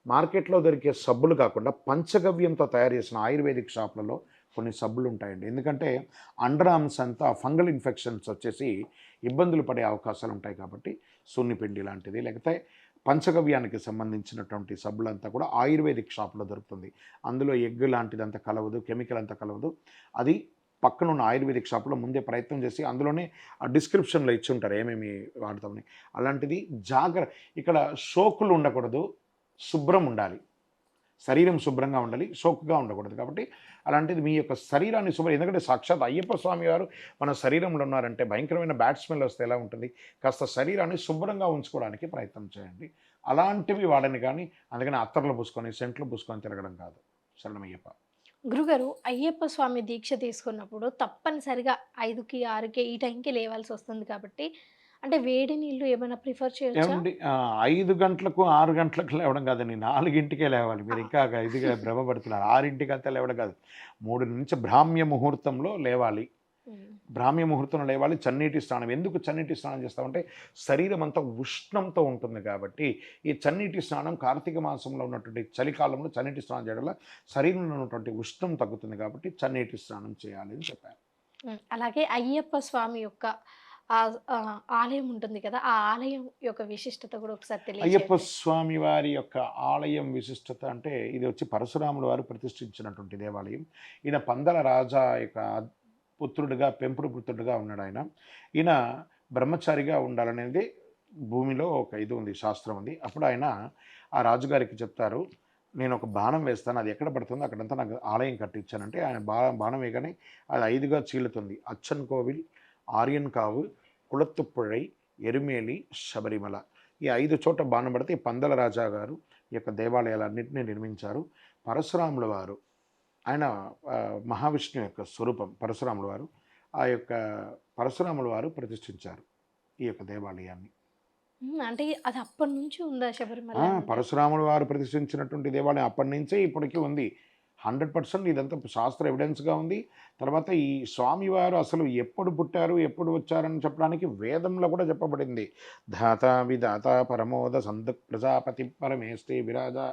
మార్కెట్లో దొరికే సబ్బులు కాకుండా పంచగవ్యంతో తయారు చేసిన ఆయుర్వేదిక్ షాపులలో కొన్ని సబ్బులు ఉంటాయండి. ఎందుకంటే అండర్ ఆర్మ్స్ అంతా ఫంగల్ ఇన్ఫెక్షన్స్ వచ్చేసి ఇబ్బందులు పడే అవకాశాలు ఉంటాయి. కాబట్టి సున్నిపిండి లాంటిది, లేకపోతే పంచగవ్యానికి సంబంధించినటువంటి సబ్బులంతా కూడా ఆయుర్వేదిక్ షాప్లో దొరుకుతుంది. అందులో ఎగ్ లాంటిదంతా కలవదు, కెమికల్ అంతా కలవదు. అది పక్కనున్న ఆయుర్వేదిక్ షాప్లో ముందే ప్రయత్నం చేసి అందులోనే ఆ డిస్క్రిప్షన్లో ఇచ్చి ఉంటారు ఏమేమి వాడతామని. అలాంటిది ఇక్కడ షోకులు ఉండకూడదు, శుభ్రం ఉండాలి. శరీరం శుభ్రంగా ఉండాలి, షోక్గా ఉండకూడదు. కాబట్టి అలాంటిది మీ యొక్క శరీరాన్ని శుభ్రం, ఎందుకంటే సాక్షాత్ అయ్యప్ప స్వామి వారు మన శరీరంలో ఉన్నారంటే భయంకరమైన బ్యాడ్ స్మెల్ వస్తే ఎలా ఉంటుంది? కాస్త శరీరాన్ని శుభ్రంగా ఉంచుకోవడానికి ప్రయత్నం చేయండి. అలాంటివి వాడని కానీ అందుకని అత్తర్లు పూసుకొని, సెంట్లు పూసుకొని తిరగడం కాదు. శరణమయ్యప్ప. గురుగారు అయ్యప్ప స్వామి దీక్ష తీసుకున్నప్పుడు తప్పనిసరిగా 5కి, 6కి ఈ టైంకి లేవాల్సొస్తుంది కాబట్టి అంటే వేడి నీళ్ళు ఏమైనా ప్రిఫర్ చేయొచ్చా? ఏవండి 5 గంటలకు, 6 గంటలకు లేవడం కాదండి. 4కే లేవాలి. ఆ! మీరు ఇంకా ఇదిగా భ్రమపడుతున్నారు. 6కి లేవడం కాదు. 3 నుంచి బ్రాహ్మ్య ముహూర్తంలో లేవాలి. హ్మ్. బ్రాహ్మ్య ముహూర్తంలో లేవాలి. చన్నీటి స్నానం. ఎందుకు చన్నీటి స్నానం చేస్తామంటే శరీరం అంతా ఉష్ణంతో ఉంటుంది కాబట్టి ఈ చన్నీటి స్నానం కార్తీక మాసంలో ఉన్నటువంటి చలికాలంలో చన్నీటి స్నానం చేయడం వల్ల శరీరంలో ఉన్నటువంటి ఉష్ణం తగ్గుతుంది కాబట్టి చన్నీటి స్నానం చేయాలి అని చెప్పారు. హ్మ్. అలాగే అయ్యప్ప స్వామి యొక్క ఆ ఆలయం ఉంటుంది కదా! ఆ ఆలయం యొక్క విశిష్టత కూడా ఒకసారి అయ్యప్ప తెలియజేయండి. స్వామి వారి యొక్క ఆలయం విశిష్టత అంటే ఇది వచ్చి పరశురాముల వారు ప్రతిష్ఠించినటువంటి దేవాలయం. ఈయన పందల రాజా యొక్క పుత్రుడిగా, పెంపుడు పుత్రుడిగా ఉన్నాడు ఆయన. ఈయన బ్రహ్మచారిగా ఉండాలనేది భూమిలో ఒక ఇది ఉంది, శాస్త్రం ఉంది. అప్పుడు ఆయన ఆ రాజుగారికి చెప్తారు, నేను ఒక బాణం వేస్తాను, అది ఎక్కడ పడుతుందో అక్కడంతా నాకు ఆలయం కట్టించానంటే ఆయన బాణం వేయగానే అది 5గా చీలుతుంది. అచ్చన్ కోవిల్, ఆర్యన్ కావు, కుళత్తుపుഴై, ఎరుమేలి, శబరిమల. ఈ 5 చోట్ల బాణం పడితే ఈ పందల రాజా గారు ఈ యొక్క దేవాలయాలన్నింటినీ నిర్మించారు. పరశురాముల వారు ఆయన మహావిష్ణువు యొక్క స్వరూపం పరశురాముల వారు. ఆ యొక్క పరశురాముల వారు ప్రతిష్ఠించారు ఈ యొక్క దేవాలయాన్ని. అంటే అది అప్పటినుంచి ఉందా శబరిమల అనేది? పరశురాముల వారు ప్రతిష్ఠించినటువంటి దేవాలయం అప్పటినుంచే ఇప్పటికి ఉంది. 100% ఇదంతా శాస్త్ర ఎవిడెన్స్‌గా ఉంది. తర్వాత ఈ స్వామివారు అసలు ఎప్పుడు పుట్టారు, ఎప్పుడు వచ్చారని చెప్పడానికి వేదంలో కూడా చెప్పబడింది. ధాత విధాత పరమోద సందుక్ ప్రజాపతి పరమేష్టి విరాజా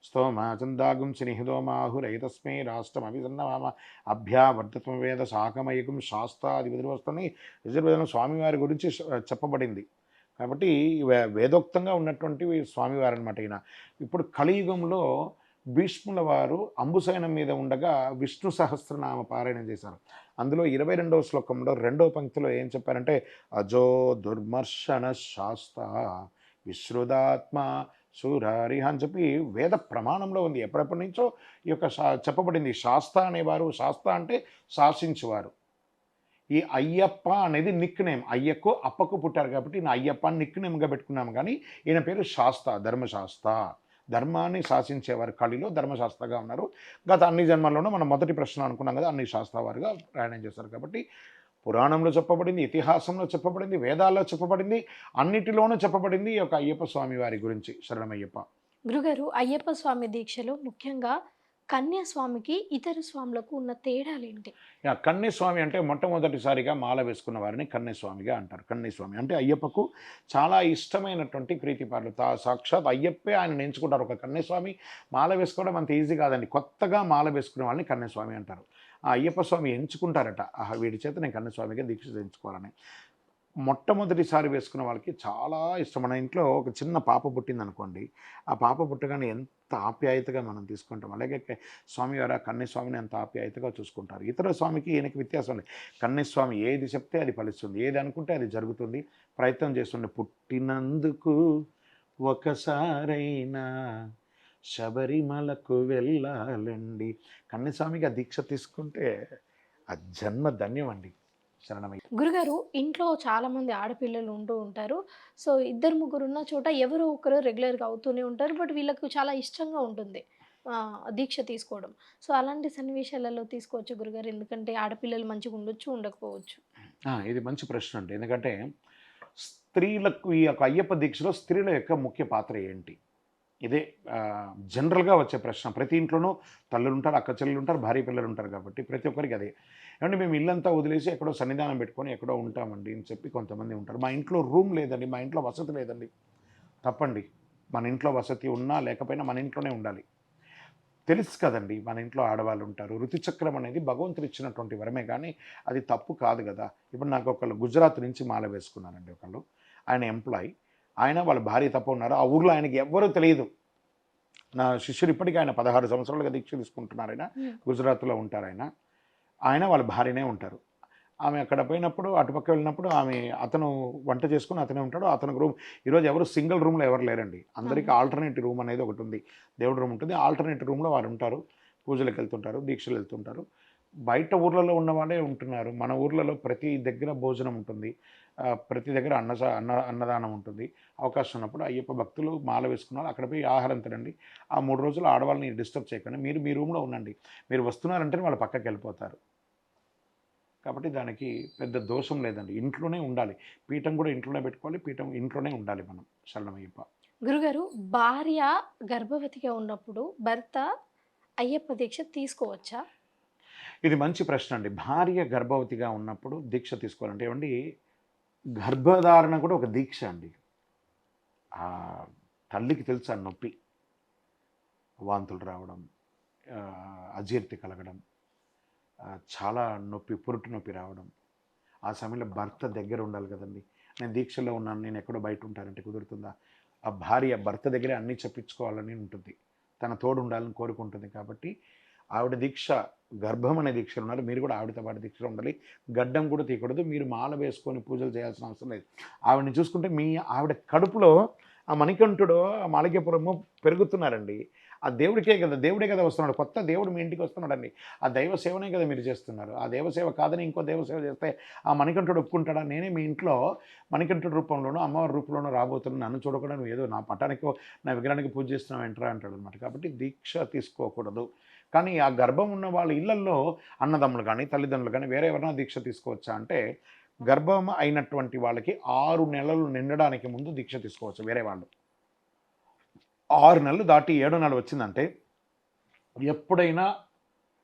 స్తోమా చందాగుం శనిహిదోమాహురైతస్మై రాష్ట్రమభిసన్నమామ అభ్యావర్ధత్వం వేద శాకమయకం శాస్త్రాది విధులవస్తని యజుర్వేదంలో స్వామివారి గురించి చెప్పబడింది. కాబట్టి వేదోక్తంగా ఉన్నటువంటి స్వామివారు అనమాట ఈయన. ఇప్పుడు కలియుగంలో భీష్ముల వారు అంబుశయనం మీద ఉండగా విష్ణు సహస్రనామ పారాయణం చేశారు. అందులో 22వ శ్లోకంలో 2వ పంక్తిలో ఏం చెప్పారంటే అజో దుర్మర్శన శాస్త విశ్రుదాత్మ సూరారిహ అని చెప్పి వేద ప్రమాణంలో ఉంది. ఎప్పటి నుంచో ఈ యొక్క చెప్పబడింది. శాస్త అనేవారు, శాస్త అంటే శాసించేవారు. ఈ అయ్యప్ప అనేది నిక్ నేమ్. అయ్యకు అప్పకు పుట్టారు కాబట్టి ఈయన అయ్యప్ప అని నిక్ నేమ్‌గా పెట్టుకున్నాము గానీ, ఈయన పేరు శాస్త, ధర్మశాస్త. ధర్మాన్ని శాసించేవారు. కలిలో ధర్మశాస్త్రగా ఉన్నారు. గత అన్ని జన్మల్లోనూ మనం మొదటి ప్రశ్న అనుకున్నాం కదా! అన్ని శాస్త్రవారుగా ప్రయాణం చేశారు కాబట్టి, పురాణంలో చెప్పబడింది, ఇతిహాసంలో చెప్పబడింది, వేదాల్లో చెప్పబడింది, అన్నిటిలోనూ చెప్పబడింది ఈ యొక్క అయ్యప్ప స్వామి వారి గురించి. శరణమయ్యప్ప. గురుగారు, అయ్యప్ప స్వామి దీక్షలో ముఖ్యంగా కన్యాస్వామికి, ఇతర స్వాములకు ఉన్న తేడాలేంటి? కన్యస్వామి అంటే మొట్టమొదటిసారిగా మాల వేసుకున్న వారిని కన్యస్వామిగా అంటారు. కన్యస్వామి అంటే అయ్యప్పకు చాలా ఇష్టమైనటువంటి ప్రీతిపారులు. సాక్షాత్ అయ్యప్పే ఆయనను ఎంచుకుంటారు. ఒక కన్యస్వామి మాల వేసుకోవడం అంత ఈజీ కాదండి. కొత్తగా మాల వేసుకునే వాళ్ళని కన్యస్వామి అంటారు. ఆ అయ్యప్ప స్వామి ఎంచుకుంటారట. ఆహా! వీడి చేత నేను కన్యస్వామిగా దీక్ష చేయించుకోవాలని. మొట్టమొదటిసారి వేసుకున్న వాళ్ళకి చాలా ఇష్టం. మన ఇంట్లో ఒక చిన్న పాప పుట్టిందనుకోండి, ఆ పాప పుట్టగానే ఎంత ఆప్యాయతగా మనం తీసుకుంటాం. అలాగే స్వామివారు ఆ కన్యస్వామిని ఎంత ఆప్యాయతగా చూసుకుంటారు. ఇతర స్వామికి ఈయనకి వ్యత్యాసం లేదు. కన్యస్వామి ఏది చెప్తే అది ఫలిస్తుంది. ఏది అనుకుంటే అది జరుగుతుంది. ప్రయత్నం చేస్తుండే పుట్టినందుకు ఒకసారైనా శబరిమలకు వెళ్ళాలండి. కన్యస్వామికి ఆ దీక్ష తీసుకుంటే ఆ జన్మ ధన్యమండి. శరణమయ్య. గురుగారు, ఇంట్లో చాలామంది ఆడపిల్లలు ఉంటూ ఉంటారు. సో, ఇద్దరు, ముగ్గురు ఉన్న చోట ఎవరో ఒకరు రెగ్యులర్‌గా అవుతూనే ఉంటారు. బట్ వీళ్ళకి చాలా ఇష్టంగా ఉంటుంది దీక్ష తీసుకోవడం. సో, అలాంటి సన్నివేశాలలో తీసుకోవచ్చా గురుగారు? ఎందుకంటే ఆడపిల్లలు మంచిగా ఉండొచ్చు, ఉండకపోవచ్చు. ఇది మంచి ప్రశ్న అండి. ఎందుకంటే స్త్రీలకు ఈ యొక్క అయ్యప్ప దీక్షలో స్త్రీల యొక్క ముఖ్య పాత్ర ఏంటి? ఇదే జనరల్‌గా వచ్చే ప్రశ్న. ప్రతి ఇంట్లోనూ తల్లులుంటారు, అక్క చెల్లెలుంటారు, భార్య పిల్లలుంటారు కాబట్టి ప్రతి ఒక్కరికి అదే. ఏవండీ మేము ఇల్లంతా వదిలేసి ఎక్కడో సన్నిధానం పెట్టుకొని ఎక్కడో ఉంటామండి అని చెప్పి కొంతమంది ఉంటారు. మా ఇంట్లో రూమ్ లేదండి, మా ఇంట్లో వసతి లేదండి. తప్పండి. మన ఇంట్లో వసతి ఉన్నా లేకపోయినా మన ఇంట్లోనే ఉండాలి. తెలుసు కదండీ! మన ఇంట్లో ఆడవాళ్ళుంటారు. ఋతుచక్రం అనేది భగవంతుడు ఇచ్చినటువంటి వరమే గానీ, అది తప్పు కాదు గదా! ఇప్పుడు నాకు ఒకళ్ళు గుజరాత్ నుంచి మాల వేసుకున్నారండి ఒకళ్ళు. ఆయన ఎంప్లాయీ. ఆయన వాళ్ళ భార్య తప్ప ఉన్నారు. ఆ ఊర్లో ఆయనకి ఎవ్వరూ తెలీదు. నా శిష్యుడు ఇప్పటికి ఆయన 16 సంవత్సరాలుగా దీక్ష తీసుకుంటున్నారాయన. హ్మ్. గుజరాత్‌లో ఉంటారాయన. ఆయన వాళ్ళ భార్యనే ఉంటారు. ఆమె అక్కడ పోయినప్పుడు అటుపక్క వెళ్ళినప్పుడు అతను వంట చేసుకొని అతనే ఉంటాడు. అతనికి రూమ్ ఈరోజు ఎవరు సింగిల్ రూమ్‌లో ఎవరు లేరండి. అందరికి అవును. ఆల్టర్‌నేట్ రూమ్ అనేది ఒకటుంది. దేవుడి రూమ్ ఉంటుంది. ఆల్టర్‌నేట్ రూమ్‌లో వారుంటారు. పూజలకెళ్తుంటారు, దీక్షలెళ్తుంటారు. బయట ఊర్లలో ఉన్నవాళ్ళే ఉంటున్నారు. మన ఊర్లలో ప్రతి దగ్గర భోజనం ఉంటుంది. ప్రతి దగ్గర అన్నదానం ఉంటుంది. అవకాశం ఉన్నప్పుడు అయ్యప్ప భక్తులు మాల వేసుకున్నారు. అక్కడ పోయి ఆహారం తినండి. ఆ 3 రోజులు ఆడవాళ్ళని డిస్టర్బ్ చేయకండి. మీరు మీ రూమ్‌లో ఉండండి. మీరు వస్తున్నారంటేనే వాళ్ళు పక్కకెళ్ళిపోతారు. కాబట్టి దానికి పెద్ద దోషం లేదండి. ఇంట్లోనే ఉండాలి. పీఠం కూడా ఇంట్లోనే పెట్టుకోవాలి. పీఠం ఇంట్లోనే ఉండాలి మనం. శరణమయ్యప్ప. గురుగారు, భార్య గర్భవతిగా ఉన్నప్పుడు భర్త అయ్యప్ప దీక్ష తీసుకోవచ్చా? ఇది మంచి ప్రశ్న అండి. భార్య గర్భవతిగా ఉన్నప్పుడు దీక్ష తీసుకోవాలంటే ఏవండీ, గర్భధారణ కూడా ఒక దీక్ష అండి. తల్లికి తెలుసు ఆ నొప్పి. వాంతులు రావడం, అజీర్తి కలగడం, చాలా నొప్పి, పురుటి నొప్పి రావడం. ఆ సమయంలో భర్త దగ్గర ఉండాలి కదండి. నేను దీక్షలో ఉన్నాను, నేను ఎక్కడో బయట ఉంటానంటే కుదురుతుందా? ఆ భార్య భర్త దగ్గరే అన్నీ చెప్పించుకోవాలని ఉంటుంది. తన తోడు ఉండాలని కోరుకుంటుంది. కాబట్టి ఆవిడ దీక్ష, గర్భం అనే దీక్షలో ఉన్నారు. మీరు కూడా ఆవిడతో పాటు దీక్షలో ఉండాలి. గడ్డం కూడా తీయకూడదు. మీరు మాల వేసుకొని పూజలు చేయాల్సిన అవసరం లేదు. ఆవిడని చూసుకుంటే మీ ఆవిడ కడుపులో ఆ మణికంఠుడో, ఆ మాళిక్యపురమో పెరుగుతున్నారండి. ఆ దేవుడికే కదా, దేవుడే కదా వస్తున్నాడు. కొత్త దేవుడు మీ ఇంటికి వస్తున్నాడండి. ఆ దైవ సేవనే కదా మీరు చేస్తున్నారు. ఆ దేవసేవ కాదని ఇంకో దేవసేవ చేస్తే ఆ మణికంఠుడు ఒప్పుకుంటాడా? నేనే మీ ఇంట్లో మణికంఠుడి రూపంలోనో, అమ్మవారి రూపంలోనో రాబోతున్నాను. నన్ను చూడకుండా నువ్వు ఏదో నా పటానికో, నా విగ్రహానికి పూజ చేస్తున్నావు ఏంట్రా అంటాడు అనమాట. కాబట్టి దీక్ష తీసుకోకూడదు. కానీ ఆ గర్భం ఉన్న వాళ్ళ ఇళ్లల్లో అన్నదమ్ములు కానీ, తల్లిదండ్రులు కానీ వేరే ఎవరైనా దీక్ష తీసుకోవచ్చా అంటే, గర్భం అయినటువంటి వాళ్ళకి 6 నెలలు నిండడానికి ముందు దీక్ష తీసుకోవచ్చు వేరే వాళ్ళు. 6 నెలలు దాటి 7వ నెల వచ్చిందంటే ఎప్పుడైనా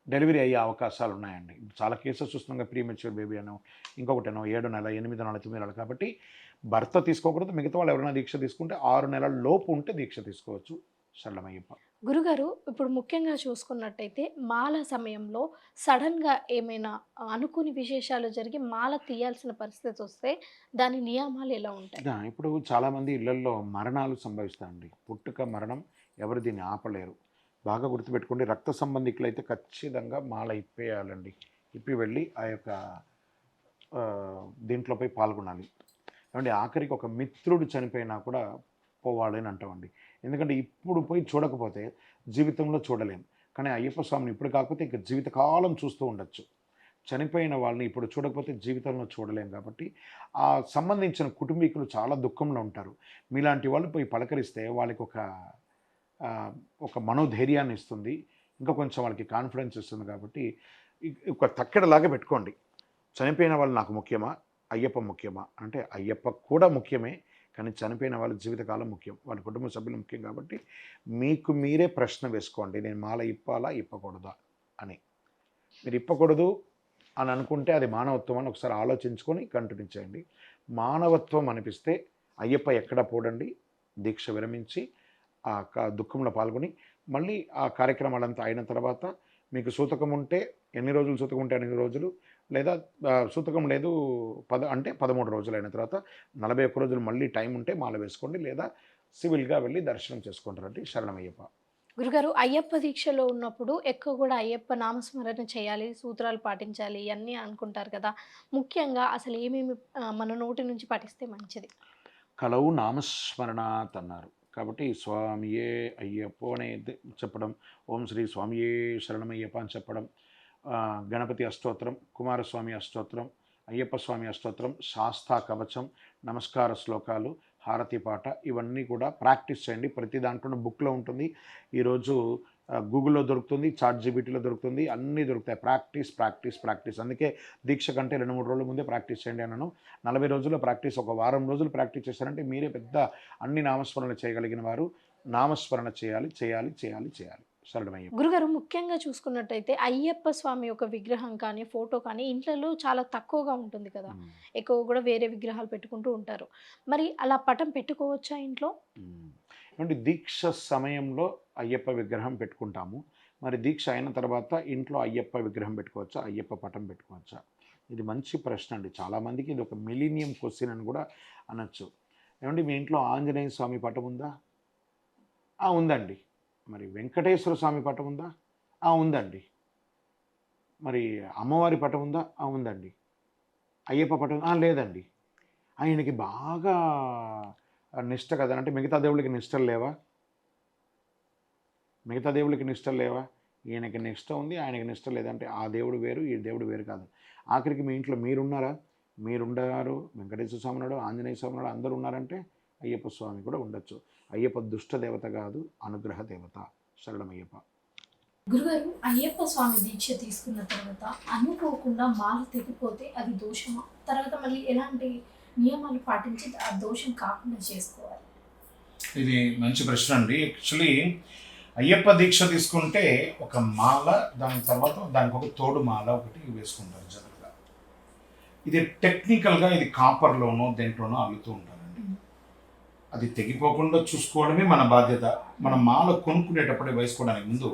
డెలివరీ అయ్యే అవకాశాలు ఉన్నాయండి. చాలా కేసెస్ చూస్తున్నాం, ప్రీమెచ్యూర్ బేబీ అనో, ఇంకొకటనో 7 నెల, 8 నెల, 9 నెలలు. కాబట్టి భర్త తీసుకోకూడదు. మిగతా వాళ్ళు ఎవరైనా దీక్ష తీసుకుంటే 6 నెలల లోపు ఉంటే దీక్ష తీసుకోవచ్చు. శరణమయ్యప్ప. గురుగారు, ఇప్పుడు ముఖ్యంగా చూసుకున్నట్టయితే మాల సమయంలో సడన్‌గా ఏమైనా అనుకోని విశేషాలు జరిగి మాల తీయాల్సిన పరిస్థితి వస్తే దాని నియమాలు ఎలా ఉంటాయి? ఇప్పుడు చాలామంది ఇళ్లల్లో మరణాలు సంభవిస్తాయండి. పుట్టుక, మరణం ఎవరు దీన్ని ఆపలేరు. బాగా గుర్తుపెట్టుకోండి. రక్త సంబంధికులైతే ఖచ్చితంగా మాల ఇప్పేయాలండి. ఇప్పి వెళ్ళి ఆ యొక్క దీంట్లో పోయి పాల్గొనాలి. ఏమంటే ఆఖరికి ఒక మిత్రుడు చనిపోయినా కూడా పోవాలి అని అంటామండి. ఎందుకంటే ఇప్పుడు పోయి చూడకపోతే జీవితంలో చూడలేం. కానీ అయ్యప్ప స్వామిని ఇప్పుడు కాకపోతే ఇక జీవితకాలం చూస్తూ ఉండొచ్చు. చనిపోయిన వాళ్ళని ఇప్పుడు చూడకపోతే జీవితంలో చూడలేం. కాబట్టి ఆ సంబంధించిన కుటుంబీకులు చాలా దుఃఖంలో ఉంటారు. మీలాంటి వాళ్ళు పోయి పలకరిస్తే వాళ్ళకి ఒక మనోధైర్యాన్ని ఇస్తుంది. ఇంకా కొంచెం వాళ్ళకి కాన్ఫిడెన్స్ ఇస్తుంది. కాబట్టి ఒక తక్కెడలాగా పెట్టుకోండి. చనిపోయిన వాళ్ళు నాకు ముఖ్యమా, అయ్యప్ప ముఖ్యమా అంటే అయ్యప్ప కూడా ముఖ్యమే. కానీ చనిపోయిన వాళ్ళ జీవితకాలం ముఖ్యం, వాళ్ళ కుటుంబ సభ్యులు ముఖ్యం. కాబట్టి మీకు మీరే ప్రశ్న వేసుకోండి, నేను మాల ఇప్పాలా ఇప్పకూడదా అని. మీరు ఇప్పకూడదు అని అనుకుంటే అది మానవత్వం అని ఒకసారి ఆలోచించుకొని కంటిన్యూ చేయండి. మానవత్వం అనిపిస్తే అయ్యప్ప ఎక్కడ పోడండి, దీక్ష విరమించి ఆ దుఃఖంలో పాల్గొని మళ్ళీ ఆ కార్యక్రమాలంతా అయిన తర్వాత మీకు సూతకం ఉంటే ఎన్ని రోజులు సూతకం ఉంటే అన్ని రోజులు, లేదా సూతకం లేదు 13 రోజులు అయిన తర్వాత 41 రోజులు మళ్ళీ టైం ఉంటే మాల వేసుకోండి, లేదా సివిల్గా వెళ్ళి దర్శనం చేసుకుంటారండి. శరణమయ్యప్ప. గురుగారు, అయ్యప్ప దీక్షలో ఉన్నప్పుడు ఎక్కువ కూడా అయ్యప్ప నామస్మరణ చేయాలి, సూత్రాలు పాటించాలి ఇయన్నీ అనుకుంటారు కదా! ముఖ్యంగా అసలు ఏమేమి మన నోటి నుంచి పఠిస్తే మంచిది? కలవు నామస్మరణాత్ అన్నారు. కాబట్టి స్వామియే అయ్యప్పో అని చెప్పడం, ఓం శ్రీ స్వామియే శరణమయ్యప్ప అని చెప్పడం, గణపతి అష్టోత్తరం, కుమారస్వామి అష్టోత్తరం, అయ్యప్ప స్వామి అష్టోత్తరం, శాస్తా కవచం, నమస్కార శ్లోకాలు, హారతి పాట, ఇవన్నీ కూడా ప్రాక్టీస్ చేయండి. ప్రతి దాంట్లో బుక్లో ఉంటుంది. ఈరోజు గూగుల్లో దొరుకుతుంది, చాట్‌జీపీటీలో దొరుకుతుంది, అన్నీ దొరుకుతాయి. Practice practice practice. అందుకే దీక్ష కంటే 2-3 రోజుల ముందే ప్రాక్టీస్ చేయండి అన్నాను. 40 రోజుల్లో ప్రాక్టీస్, ఒక వారం రోజులు ప్రాక్టీస్ చేశారంటే మీరే పెద్ద అన్ని నామస్మరణలు చేయగలిగిన వారు. నామస్మరణ చేయాలి చేయాలి చేయాలి చేయాలి. శరణమయ్యప్ప. గురుగారు, ముఖ్యంగా చూసుకున్నట్టయితే అయ్యప్ప స్వామి యొక్క విగ్రహం కానీ, ఫోటో కానీ ఇంట్లలో చాలా తక్కువగా ఉంటుంది కదా! ఎక్కువ కూడా వేరే విగ్రహాలు పెట్టుకుంటూ ఉంటారు. మరి అలా పటం పెట్టుకోవచ్చా ఇంట్లో? అంటే దీక్ష సమయంలో అయ్యప్ప విగ్రహం పెట్టుకుంటాము. మరి దీక్ష అయిన తర్వాత ఇంట్లో అయ్యప్ప విగ్రహం పెట్టుకోవచ్చా, అయ్యప్ప పటం పెట్టుకోవచ్చా? ఇది మంచి ప్రశ్న అండి. చాలామందికి ఇది ఒక మిలీనియం క్వశ్చన్ అని కూడా అనొచ్చు. ఏమండి మీ ఇంట్లో ఆంజనేయ స్వామి పటం ఉందా? ఉందండి. మరి వెంకటేశ్వర స్వామి పటం ఉందా? ఉందండి. మరి అమ్మవారి పటం ఉందా? ఉందండి. అయ్యప్ప పటం లేదండి. ఆయనకి బాగా నిష్ట కదా అంటే మిగతా దేవుళ్ళకి నిష్టలు లేవా? మిగతా దేవుళ్ళకి నిష్టలు లేవా? ఈయనకి నిష్ట ఉంది, ఆయనకి నిష్ట లేదంటే ఆ దేవుడు వేరు, ఈ దేవుడు వేరు కాదు. ఆఖరికి మీ ఇంట్లో మీరున్నారా? మీరుండారు, వెంకటేశ్వర స్వామి ఉన్నాడు, ఆంజనేయ స్వామి ఉన్నాడు, అందరూ ఉన్నారంటే అయ్యప్ప స్వామి కూడా ఉండొచ్చు. అయ్యప్ప దుష్ట దేవత కాదు, అనుగ్రహ దేవత. శరణమయ్యప్ప. గురుగారు, అయ్యప్ప స్వామి దీక్ష తీసుకున్న తర్వాత అనుకోకుండా మాల తెగిపోతే అది దోషమా? తర్వాత మళ్ళీ ఎలాంటి నియమాలు పాటించి ఆ దోషం కాకుండా చేసుకోవాలి? ఇది మంచి ప్రశ్న అండి. యాక్చువల్లీ అయ్యప్ప దీక్ష తీసుకుంటే ఒక మాల, దాని తర్వాత దానికి ఒక తోడు మాల ఒకటి వేసుకుంటారు జనరల్గా. ఇది టెక్నికల్గా ఇది కాపర్లోనో దేంట్లోనో అల్లుతూ ఉంటారండి. అది తెగిపోకుండా చూసుకోవడమే మన బాధ్యత. మన మాల కొనుక్కునేటప్పుడే వేసుకోవడానికి ముందు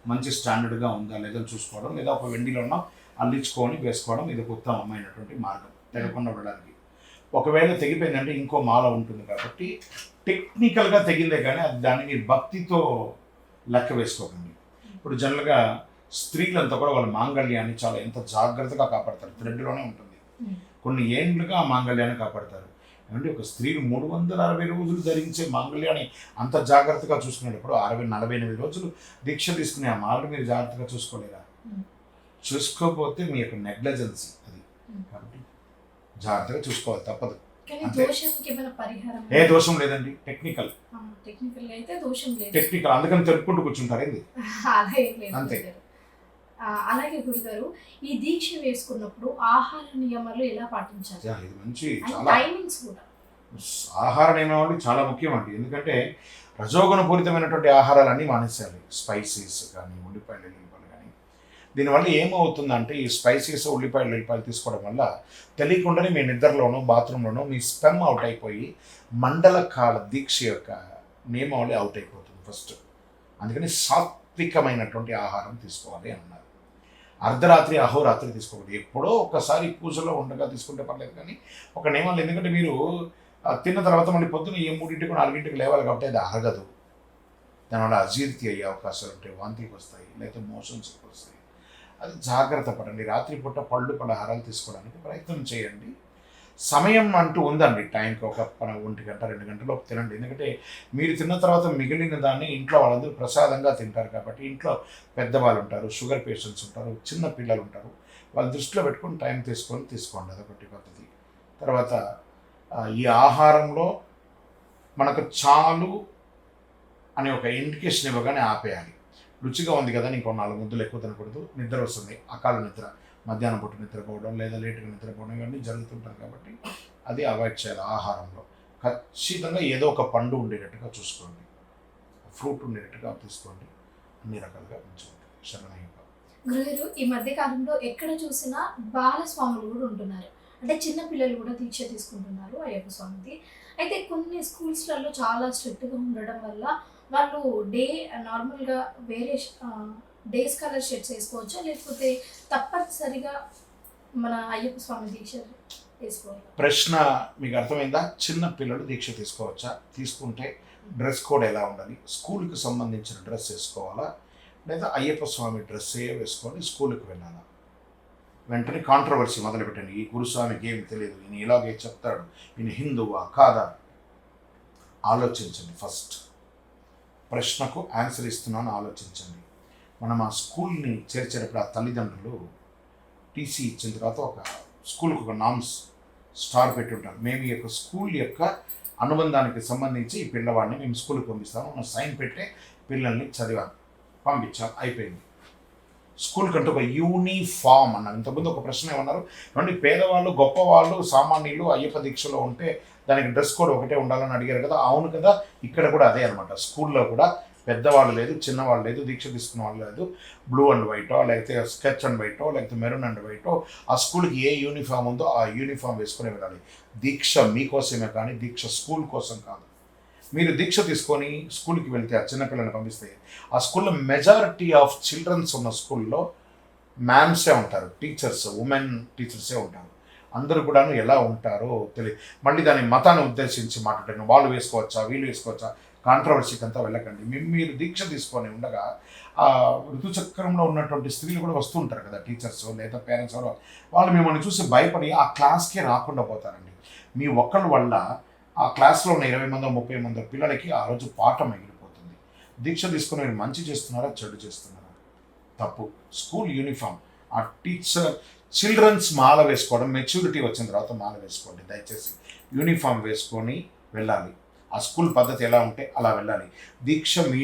మంచి స్టాండర్డ్గా ఉందా లేదా చూసుకోవడం, లేదా ఒక వెండిలోనో అల్లించుకొని వేసుకోవడం ఇది ఒక ఉత్తమమైనటువంటి మార్గం. తెగకుండా ఉండడానికి. ఒకవేళ తెగిపోయిందంటే ఇంకో మాల ఉంటుంది కాబట్టి టెక్నికల్గా తెగిందే కానీ అది దాన్ని మీరు భక్తితో లెక్క వేసుకోకండి. ఇప్పుడు జనరల్గా స్త్రీలంతా కూడా వాళ్ళ మాంగళ్యాన్ని చాలా ఎంత జాగ్రత్తగా కాపాడతారు, థ్రెడ్లోనే ఉంటుంది. కొన్ని ఏండ్లుగా ఆ మాంగళ్యాన్ని కాపాడతారు. అంటే ఒక స్త్రీలు 360 రోజులు ధరించే మాంగళ్యాన్ని అంత జాగ్రత్తగా చూసుకునేటప్పుడు 48 రోజులు దీక్ష తీసుకునే ఆ మాలను మీరు జాగ్రత్తగా చూసుకోలేరా? చూసుకోకపోతే మీ యొక్క నెగ్లెజెన్సీ అది. కాబట్టి జాగ్రత్తగా చూసుకోవాలి, తప్పదు. ఏ దోషం లేదండి, టెక్నికల్. టెక్నికల్ అందుకని తెలుపుకుంటూ కూర్చుంటారు ఏంది అంతే. అలాగే గురుగారు, ఈ దీక్ష వేసుకున్నప్పుడు ఆహార నియమాలు ఎలా పాటించాలి? ఇది మంచి టైమింగ్స్ కూడా. ఆహార నియమాలు చాలా ముఖ్యం అండి. ఎందుకంటే రజోగుణపూరితమైనటువంటి ఆహారాలన్నీ మానేసేయాలి. స్పైసీస్ కానీ, ఉల్లిపాయలు ఎల్లిపాయలు కానీ. దీనివల్ల ఏమవుతుందంటే ఈ స్పైసీస్ ఉల్లిపాయలు ఎల్లిపాయలు తీసుకోవడం వల్ల తెలియకుండానే మీ నిద్రలోనూ బాత్రూంలోనూ మీ స్పెమ్ అవుట్ అయిపోయి మండల కాల దీక్ష యొక్క నియమావళి అవుట్ అయిపోతుంది ఫస్ట్. అందుకని సాత్వికమైనటువంటి ఆహారం తీసుకోవాలి అన్నారు. అర్ధరాత్రి అహోరాత్రి తీసుకోకూడదు. ఎప్పుడో ఒకసారి పూజలో ఉండగా తీసుకుంటే పర్లేదు, కానీ ఒక నియమాలు. ఎందుకంటే మీరు తిన్న తర్వాత మళ్ళీ పొద్దున్న 3ంటికి 4ంటికి లేవాలి కాబట్టి అది అరగదు. దానివల్ల అజీర్తి అయ్యే అవకాశాలు ఉంటాయి, వాంతికి వస్తాయి, లేకపోతే మోషన్స్ వస్తాయి. అది జాగ్రత్త పడండి. రాత్రిపూట పళ్ళు పలహారాలు తీసుకోవడానికి ప్రయత్నం చేయండి. సమయం అంటూ ఉందండి, టైంకి ఒక 1 గంట 2 గంటలోపు తినండి. ఎందుకంటే మీరు తిన్న తర్వాత మిగిలిన దాన్ని ఇంట్లో వాళ్ళందరూ ప్రసాదంగా తింటారు కాబట్టి. ఇంట్లో పెద్దవాళ్ళు ఉంటారు, షుగర్ పేషెంట్స్ ఉంటారు, చిన్న పిల్లలు ఉంటారు. వాళ్ళ దృష్టిలో పెట్టుకొని టైం తీసుకోండి. అదొకటి పద్ధతి. తర్వాత ఈ ఆహారంలో మనకు చాలు అనే ఒక ఇండికేషన్ ఇవ్వగానే ఆపేయాలి. రుచిగా ఉంది కదా ఇంకో 4 ముద్దలు ఎక్కువ తినకూడదు, నిద్ర వస్తుంది, అకాల నిద్ర, మధ్యాహ్నం పూట నిద్రపోవడం లేదా లేటుగా నిద్రపోవడం ఇవన్నీ జరుగుతుంటాయి కాబట్టి అది అవాయిడ్ చేయాలి. ఆహారంలో ఖచ్చితంగా ఏదో ఒక పండు ఉండేటట్టుగా చూసుకోండి, ఫ్రూట్ ఉండేటట్టుగా తీసుకోండి. అన్ని రకాలుగా ఉంచుకోండి. శరణయ్యప్ప. గురుగారు, ఈ మధ్య కాలంలో ఎక్కడ చూసినా బాలస్వాములు కూడా ఉంటున్నారు. అంటే చిన్న పిల్లలు కూడా దీక్ష తీసుకుంటున్నారు అయ్యప్ప స్వామిది. అయితే కొన్ని స్కూల్స్లలో చాలా స్ట్రిక్ట్గా ఉండడం వల్ల వాళ్ళు నార్మల్గా వేరే డే స్కాలర్ షర్ట్స్ వేసుకోవచ్చా, లేకపోతే తప్పనిసరిగా మన అయ్యప్ప స్వామి దీక్ష తీసుకోవాలి? ప్రశ్న మీకు అర్థమైందా? చిన్న పిల్లలు దీక్ష తీసుకోవచ్చా? తీసుకుంటే డ్రెస్ కోడ్ ఎలా ఉండాలి? స్కూల్కి సంబంధించిన డ్రెస్ వేసుకోవాలా, లేదా అయ్యప్ప స్వామి డ్రెస్సే వేసుకొని స్కూల్కి వెళ్ళాలా? వెంటనే కాంట్రవర్సీ మొదలుపెట్టండి. ఈ గురుస్వామికి ఏమి తెలియదు, ఈయన ఇలాగే చెప్తాడు, ఈయన హిందువా కాదా? ఆలోచించండి. ఫస్ట్ ప్రశ్నకు ఆన్సర్ ఇస్తున్నాను, ఆలోచించండి. మనం ఆ స్కూల్ని చేర్చేటప్పుడు ఆ తల్లిదండ్రులు టీసీ ఇచ్చిన తర్వాత ఒక స్కూల్కి ఒక నామ్స్ స్టార్ పెట్టి ఉంటారు. మేము ఈ యొక్క స్కూల్ యొక్క అనుబంధానికి సంబంధించి ఈ పిల్లవాడిని మేము స్కూల్కి పంపిస్తాము, సైన్ పెట్టే పిల్లల్ని పంపించాం, అయిపోయింది. స్కూల్ కంటే ఒక యూనిఫామ్ అన్నారు. ఇంతకుముందు ఒక ప్రశ్న ఏమన్నారు, ఏమంటే పేదవాళ్ళు గొప్పవాళ్ళు సామాన్యులు అయ్యప్ప దీక్షలో ఉంటే దానికి డ్రెస్ కోడ్ ఒకటే ఉండాలని అడిగారు కదా. అవును కదా, ఇక్కడ కూడా అదే అనమాట. స్కూల్లో కూడా పెద్దవాళ్ళు లేదు, చిన్నవాళ్ళు లేదు, దీక్ష తీసుకున్న వాళ్ళు లేదు. బ్లూ అండ్ వైటో, లేకపోతే స్కెచ్ అండ్ వైటో, లేకపోతే మెరూన్ అండ్ వైటో, ఆ స్కూల్కి ఏ యూనిఫామ్ ఉందో ఆ యూనిఫామ్ వేసుకొని వెళ్ళాలి. దీక్ష మీకోసమే కానీ దీక్ష స్కూల్ కోసం కాదు. మీరు దీక్ష తీసుకొని స్కూల్కి వెళ్తే ఆ చిన్నపిల్లల్ని పంపిస్తే ఆ స్కూల్లో మెజారిటీ ఆఫ్ చిల్డ్రన్స్ ఉన్న స్కూల్లో మ్యామ్సే ఉంటారు, టీచర్స్, ఉమెన్ టీచర్సే ఉంటారు. అందరూ కూడాను ఎలా ఉంటారో తెలియదు. మళ్ళీ దాని మతాన్ని ఉద్దేశించి మాట్లాడాను, వాళ్ళు వేసుకోవచ్చా వీళ్ళు వేసుకోవచ్చా, కాంట్రవర్సీకి అంతా వెళ్ళకండి. మీరు దీక్ష తీసుకొని ఉండగా ఆ ఋతుచక్రంలో ఉన్నటువంటి స్త్రీలు కూడా వస్తూ ఉంటారు కదా, టీచర్స్ లేదా పేరెంట్స్, వాళ్ళు మిమ్మల్ని చూసి భయపడి ఆ క్లాస్కే రాకుండా పోతారండి. మీ ఒక్కళ్ళ వల్ల ఆ క్లాస్లో ఉన్న 20 మందో 30 మందో పిల్లలకి ఆ రోజు పాఠం మిగిలిపోతుంది. దీక్ష తీసుకుని మీరు మంచి చేస్తున్నారా చెడు చేస్తున్నారా? తప్పు. స్కూల్ యూనిఫామ్, ఆ టీచర్ చిల్డ్రన్స్ మాల వేసుకోవడం, మెచ్యూరిటీ వచ్చిన తర్వాత మాల వేసుకోండి దయచేసి. యూనిఫామ్ వేసుకొని వెళ్ళాలి. ఆ స్కూల్ పద్ధతి ఎలా ఉంటే అలా వెళ్ళాలి. దీక్ష మీ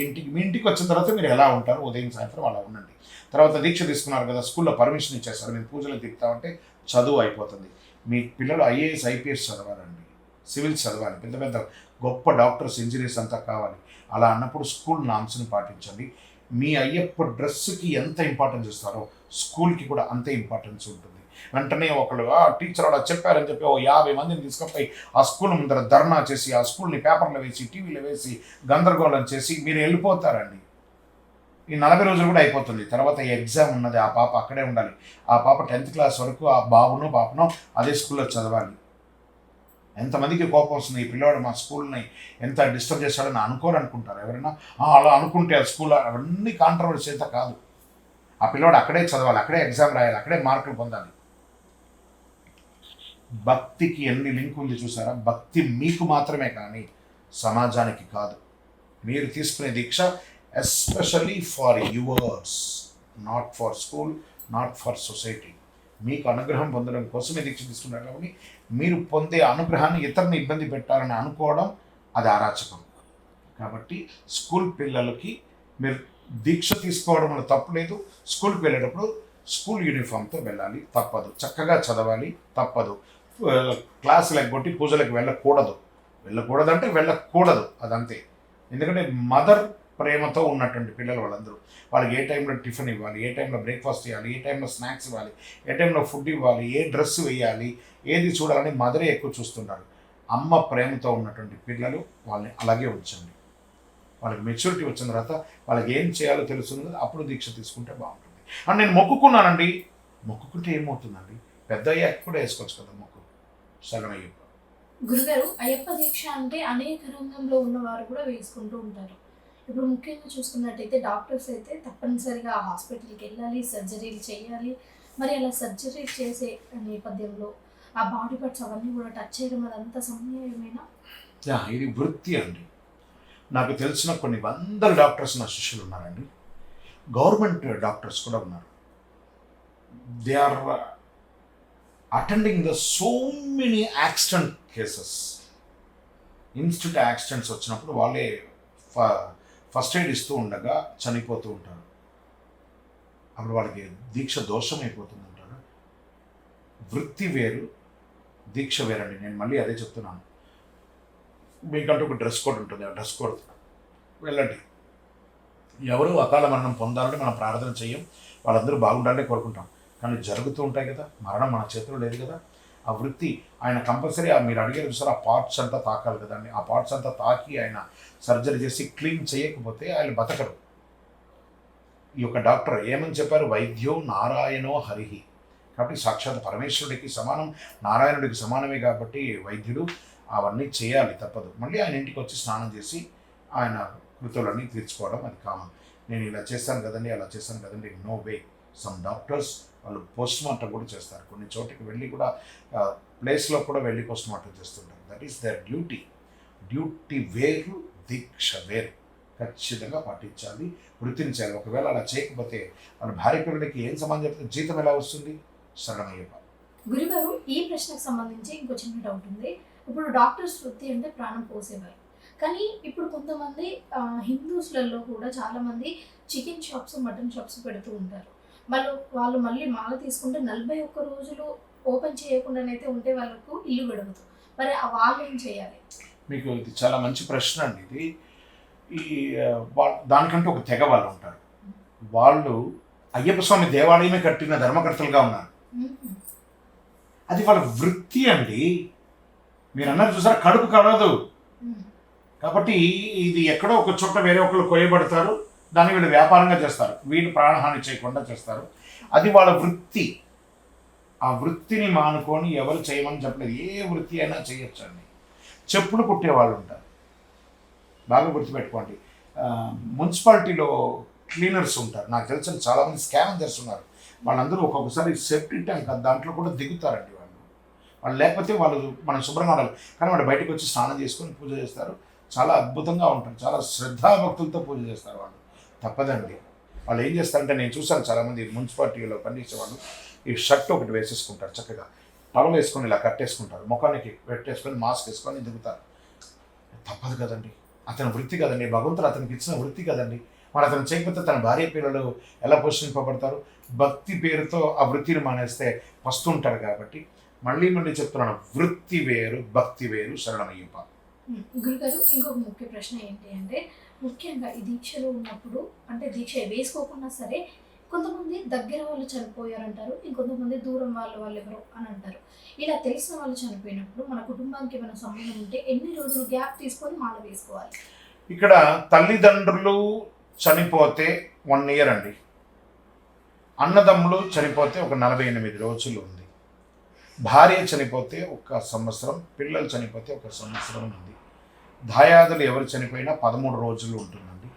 ఇంటికి వచ్చిన తర్వాత మీరు ఎలా ఉంటారు, ఉదయం సాయంత్రం అలా ఉండండి. తర్వాత దీక్ష తీసుకున్నారు కదా, స్కూల్లో పర్మిషన్ ఇచ్చేస్తారు, మేము పూజలు దిగుతామంటే చదువు అయిపోతుంది. మీ పిల్లలు ఐఏఎస్ ఐపీఎస్ చదవాలండి, సివిల్స్ చదవాలి, పెద్ద పెద్ద గొప్ప డాక్టర్స్ ఇంజనీర్స్ అంతా కావాలి. అలా అన్నప్పుడు స్కూల్ నామ్స్ని పాటించండి. మీ అయ్యప్ప డ్రెస్కి ఎంత ఇంపార్టెన్స్ ఇస్తారో స్కూల్కి కూడా అంతే ఇంపార్టెన్స్ ఉంటుంది. వెంటనే ఒకళ్ళు టీచర్ అలా చెప్పారని చెప్పి 50 మందిని తీసుకుపోయి ఆ స్కూల్ ముందర ధర్నా చేసి ఆ స్కూల్ని పేపర్లో వేసి టీవీలో వేసి గందరగోళం చేసి మీరు వెళ్ళిపోతారండి. ఈ 40 రోజులు కూడా అయిపోతుంది. తర్వాత ఎగ్జామ్ ఉన్నది, ఆ పాప అక్కడే ఉండాలి. ఆ పాప 10th క్లాస్ వరకు ఆ బాబునో పాపనో అదే స్కూల్లో చదవాలి. ఎంతమందికి కోపం వస్తుంది, ఈ పిల్లవాడు మా స్కూల్ని ఎంత డిస్టర్బ్ చేశాడని అనుకోరనుకుంటారు ఎవరైనా. అలా అనుకుంటే ఆ స్కూల్ అవన్నీ కాంట్రవర్సీ అయితే కాదు. ఆ పిల్లవాడు అక్కడే చదవాలి, అక్కడే ఎగ్జామ్ రాయాలి, అక్కడే మార్కులు పొందాలి. భక్తికి ఎన్ని లింక్ ఉంది చూసారా? భక్తి మీకు మాత్రమే కానీ సమాజానికి కాదు. మీరు తీసుకునే దీక్ష especially for yours, not for school, not for society. మీకు అనుగ్రహం పొందడం కోసమే దీక్ష తీసుకున్నారు కాబట్టి మీరు పొందే అనుగ్రహాన్ని ఇతరుని ఇబ్బంది పెట్టాలని అనుకోవడం అది అరాచకం. కాబట్టి స్కూల్ పిల్లలకి మీరు దీక్ష తీసుకోవడంలో తప్పు లేదు. స్కూల్కి వెళ్ళేటప్పుడు స్కూల్ యూనిఫామ్తో వెళ్ళాలి, తప్పదు. చక్కగా చదవాలి, తప్పదు. క్లాసులు ఎగ్గొట్టి పూజలకు వెళ్ళకూడదంటే వెళ్ళకూడదు, అదంతే. ఎందుకంటే మదర్ ప్రేమతో ఉన్నటువంటి పిల్లలు వాళ్ళందరూ. వాళ్ళకి ఏ టైంలో టిఫిన్ ఇవ్వాలి, ఏ టైంలో బ్రేక్ఫాస్ట్ ఇవ్వాలి, ఏ టైంలో స్నాక్స్ ఇవ్వాలి, ఏ టైంలో ఫుడ్ ఇవ్వాలి, ఏ డ్రెస్ వేయాలి, ఏది చూడాలని మదరే ఎక్కువ చూస్తుంటారు. అమ్మ ప్రేమతో ఉన్నటువంటి పిల్లలు వాళ్ళని అలాగే ఉంచండి. వాళ్ళకి మెచ్యూరిటీ వచ్చిన తర్వాత వాళ్ళకి ఏం చేయాలో తెలుస్తుంది కదా, అప్పుడు దీక్ష తీసుకుంటే బాగుంటుంది. అండ్ నేను మొక్కుకున్నానండి, మొక్కుకుంటే ఏమవుతుందండి? పెద్ద అయ్యాక కూడా వేసుకోవచ్చు కదా మొక్కు. శరణయ్యప్ప. గురుగారు, అయ్యప్ప దీక్ష అంటే అనేక రంగంలో ఉన్నవారు కూడా వేసుకుంటూ ఉంటారు. ఇప్పుడు ముఖ్యంగా చూసుకున్నట్టయితే డాక్టర్స్ అయితే తప్పనిసరిగా ఆ హాస్పిటల్కి వెళ్ళాలి, సర్జరీలు చేయాలి. మరి అలా సర్జరీ చేసే నేపథ్యంలో ఆ బాడీ పార్ట్స్ అవన్నీ కూడా టచ్ చేయడం అదంతా సమయమేనా? ఇది వృత్తి అండి. నాకు తెలిసిన కొన్ని వందల డాక్టర్స్ నా శిష్యులు ఉన్నారండి. గవర్నమెంట్ డాక్టర్స్ కూడా ఉన్నారు. They are attending the so many accident cases. Instant accidents వచ్చినప్పుడు వాళ్ళే ఫస్ట్ ఎయిడ్ ఇస్తూ ఉండగా చనిపోతూ ఉంటారు. అప్పుడు వాళ్ళకి దీక్ష దోషం అయిపోతుంది అంటారు. వృత్తి వేరు, దీక్ష వేరండి. నేను మళ్ళీ అదే చెప్తున్నాను. మీకంటూ ఒక డ్రెస్ కోడ్ ఉంటుంది, ఆ డ్రెస్ కోడ్ వెళ్ళండి. ఎవరు అకాల మరణం పొందాలని మనం ప్రార్థన చేయం, వాళ్ళందరూ బాగుండాలని కోరుకుంటాం. కానీ జరుగుతూ ఉంటాయి కదా, మరణం మన చేతిలో లేదు కదా. ఆ వృత్తి ఆయన కంపల్సరీ మీరు అడిగే చూసారు, ఆ పార్ట్స్ అంతా తాకాలి కదండి. ఆ పార్ట్స్ అంతా తాకి ఆయన సర్జరీ చేసి క్లీన్ చేయకపోతే ఆయన బతకరు. ఈ యొక్క డాక్టర్ ఏమని చెప్పారు? వైద్యో నారాయణో హరిహి. కాబట్టి సాక్షాత్ పరమేశ్వరుడికి సమానం, నారాయణుడికి సమానమే. కాబట్టి వైద్యుడు అవన్నీ చేయాలి, తప్పదు. మళ్ళీ ఆయన ఇంటికి వచ్చి స్నానం చేసి ఆయన కృతులన్నీ తీర్చుకోవడం అది కామన్. నేను ఇలా చేస్తాను కదండి, అలా చేస్తాను కదండి, నో వే. సమ్ డాక్టర్స్ వాళ్ళు పోస్ట్ మార్టం కూడా చేస్తారు. కొన్ని చోటికి వెళ్ళి కూడా ప్లేస్లో కూడా వెళ్ళి పోస్ట్ మార్టం చేస్తుంటారు. That is their duty. Duty వేరు, దీక్ష వేరు. ఖచ్చితంగా పాటించాలి, వృత్తిని చేయాలి. ఒకవేళ అలా చేయకపోతే వాళ్ళ భార్య పిల్లలకి ఏం సమాధానం చెప్తే జీతం ఎలా వస్తుంది? శరణయ్యప్ప. గురుగారు, ఈ ప్రశ్నకు సంబంధించి ఇంకో చిన్న డౌట్ ఉంది. ఇప్పుడు డాక్టర్స్ వృత్తి అంటే ప్రాణం పోసేవారు, కానీ ఇప్పుడు కొంతమంది హిందూస్లలో కూడా చాలామంది చికెన్ షాప్స్, మటన్ షాప్స్ పెడుతూ ఉంటారు. వాళ్ళు మళ్ళీ మాల తీసుకుంటే 41 రోజులు ఓపెన్ చేయకుండానైతే ఉంటే వాళ్ళకు ఇల్లు గడుగుతుంది. మరి వాళ్ళు ఏం చేయాలి? మీకు ఇది చాలా మంచి ప్రశ్న అండి. ఇది ఈ దానికంటే ఒక తెగ వాళ్ళు ఉంటారు. వాళ్ళు అయ్యప్ప స్వామి దేవాలయమే కట్టిన ధర్మకర్తలుగా ఉన్నారు. అది వాళ్ళ వృత్తి అండి. మీరు అన్నారు చూసారా, కడుపు కడదు. కాబట్టి ఇది ఎక్కడో ఒక చోట వేరే ఒకళ్ళు కొయ్యబడతారు, దాన్ని వీళ్ళు వ్యాపారంగా చేస్తారు, వీళ్ళు ప్రాణహాని చేయకుండా చేస్తారు. అది వాళ్ళ వృత్తి. ఆ వృత్తిని మానుకొని ఎవరు చేయమని చెప్పలేదు. ఏ వృత్తి అయినా చేయొచ్చండి. చెప్పులు కుట్టేవాళ్ళు ఉంటారు, బాగా గుర్తుపెట్టుకోండి. మున్సిపాలిటీలో క్లీనర్స్ ఉంటారు. నాకు తెలిసిన చాలామంది స్కావెంజర్స్ ఉన్నారు. వాళ్ళందరూ ఒక్కొక్కసారి సేఫ్టీ ట్యాంక్ దాంట్లో కూడా దిగుతారండి. వాళ్ళు లేకపోతే వాళ్ళు మనం శుభ్రంగా ఉండాలి, కానీ వాళ్ళు బయటకు వచ్చి స్నానం చేసుకొని పూజ చేస్తారు. చాలా అద్భుతంగా ఉంటారు, చాలా శ్రద్ధాభక్తులతో పూజ చేస్తారు వాళ్ళు. తప్పదండి. వాళ్ళు ఏం చేస్తారంటే, నేను చూసాను చాలామంది మున్సిపాలిటీలో పనిచేసే వాళ్ళు ఈ షర్ట్ ఒకటి వేసేసుకుంటారు, చక్కగా టవల్ వేసుకొని ఇలా కట్టేసుకుంటారు, ముఖానికి పెట్టేసుకొని మాస్క్ వేసుకొని దిగుతారు. తప్పదు కదండి, అతని వృత్తి కదండి, భగవంతుడు అతనికి ఇచ్చిన వృత్తి కదండి. మరి అతను చేయకపోతే తన భార్య పిల్లలు ఎలా పోషింపబడతారు? భక్తి పేరుతో ఆ వృత్తిని మానేస్తే వస్తుంటారు. కాబట్టి మళ్ళీ చెప్తున్నాను, వృత్తి వేరు, భక్తి వేరు. శరణమయ్యప్ప. గురుగారు, ఇంకొక ముఖ్య ప్రశ్న ఏంటి అంటే, ముఖ్యంగా ఈ దీక్షలో ఉన్నప్పుడు, అంటే దీక్ష వేసుకోకుండా సరే కొంతమంది దగ్గర వాళ్ళు చనిపోయారంటారు, ఇంకొంతమంది దూరం వాళ్ళు ఎవరు అని అంటారు. ఇలా తెలిసిన వాళ్ళు చనిపోయినప్పుడు మన కుటుంబానికి ఏమైనా సంబంధం ఉంటే ఎన్ని రోజులు గ్యాప్ తీసుకొని మాల వేసుకోవాలి? ఇక్కడ తల్లిదండ్రులు చనిపోతే 1 ఇయర్ అండి. అన్నదమ్ములు చనిపోతే ఒక 48 రోజులు ఉంది. భార్య చనిపోతే 1 సంవత్సరం, పిల్లలు చనిపోతే 1 సంవత్సరం ఉంది. దాయాదులు ఎవరు చనిపోయినా 13 రోజులు ఉంటుందండి.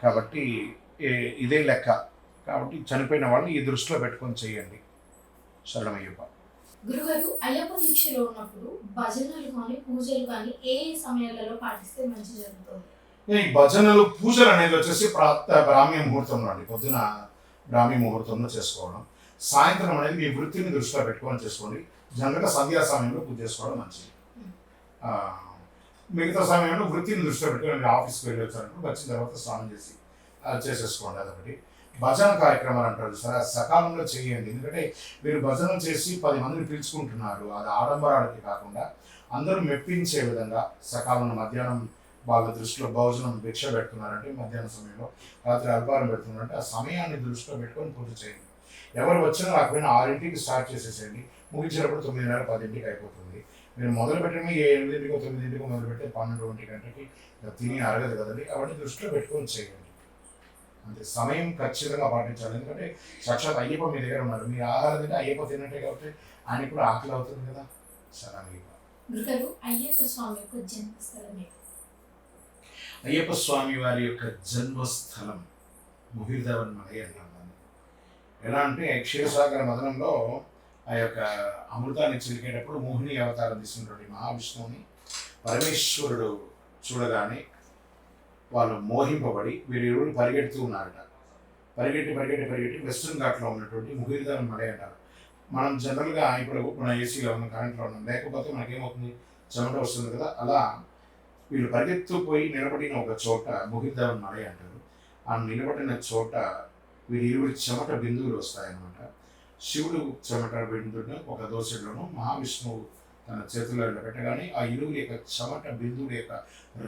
కాబట్టి ఇదే లెక్క. కాబట్టి చనిపోయిన వాళ్ళు ఈ దృష్టిలో పెట్టుకొని చేయండి. శరణమయ్యప్ప. గురుగారు, అయ్యప్ప దీక్షలో ఉన్నప్పుడు భజనలు కానీ పూజలు కానీ ఏ సమయాలలో పాటిస్తే మంచి జరుగుతుంది? ఈ భజనలు పూజలు అనేది వచ్చేసి బ్రాహ్మీ ముహూర్తంలో అండి. పొద్దున బ్రాహ్మీ ముహూర్తంలో చేసుకోవడం. సాయంత్రం అనేది మీ వృత్తిని దృష్టిలో పెట్టుకొని చేసుకోండి. జనరల్గా సంధ్యా సమయంలో పూజ చేసుకోవడం మంచిది. మిగతా సమయంలో వృత్తిని దృష్టిలో పెట్టుకొని మీరు ఆఫీస్కి వెళ్ళి వచ్చారనుకో వచ్చిన తర్వాత స్నానం చేసి చేసేసుకోండి. అదొకటి. భజన కార్యక్రమాలు అంటారు సరే, సకాలంలో చేయండి. ఎందుకంటే మీరు భజన చేసి 10 మందిని పిలుచుకుంటున్నారు. అది ఆడంబరాలకి కాకుండా అందరూ మెప్పించే విధంగా సకాలంలో మధ్యాహ్నం వాళ్ళ దృష్టిలో భోజనం భిక్ష పెడుతున్నారంటే మధ్యాహ్నం సమయంలో, రాత్రి అల్పారం పెడుతున్నారంటే ఆ సమయాన్ని దృష్టిలో పెట్టుకొని పూజ చేయండి. ఎవరు వచ్చినా రాకపోయినా 6ంటికి స్టార్ట్ చేసేసేయండి. ముగించేటప్పుడు 9:30, 10ంటికి అయిపోతుంది. మీరు మొదలు పెట్టడమే 8ంటికో 9ంటికో మొదలు పెడితే 12, 1 గంటకి తిని అరగదు కదండి. అవన్నీ దృష్టిలో పెట్టుకొని చేయండి. అంతే, సమయం ఖచ్చితంగా పాటించాలి. ఎందుకంటే సాక్షాత్ అయ్యప్ప మీ దగ్గర ఉన్నారు. మీరు ఆహారం తింటే అయ్యప్ప తిన్నట్టే కాబట్టి ఆయనకి కూడా ఆకలి అవుతుంది కదా. శరణమయ్యప్ప. అయ్యప్ప స్వామి యొక్క జన్మస్థలం ఏంటి? అయ్యప్ప స్వామి వారి యొక్క జన్మస్థలం ముహిర్దవన్మలై అంటారు. ఎలా అంటే క్షీరసాగర మదనంలో ఆ యొక్క అమృతాన్ని చిలికేటప్పుడు మోహిని అవతారం తీసుకున్నటువంటి మహావిష్ణువుని పరమేశ్వరుడు చూడగానే వాళ్ళు మోహింపబడి వీరిరువురు పరిగెడుతూ ఉన్నారట. పరిగెట్టి వెస్ట్రన్ ఘాట్లో ఉన్నటువంటి ముహిర్దవన్మలై అంటారు. మనం జనరల్గా ఇప్పుడు మన ఏసీలో ఉన్న కరెంట్లో ఉన్నాం, లేకపోతే మనకేమవుతుంది, చెమట వస్తుంది కదా. అలా వీళ్ళు పరిగెత్తుపోయి నిలబడిన ఒక చోట ముహిర్దవన్మలై అంటారు. ఆ నిలబడిన చోట వీరిరువురి చెమట బిందువులు వస్తాయన్నమాట. శివుడు చెమట బిందువును ఒక దోసెలోను మహావిష్ణువు తన చేతుల్లో పెట్టగానే ఆ ఇరువురి యొక్క చెమట బిందువుల యొక్క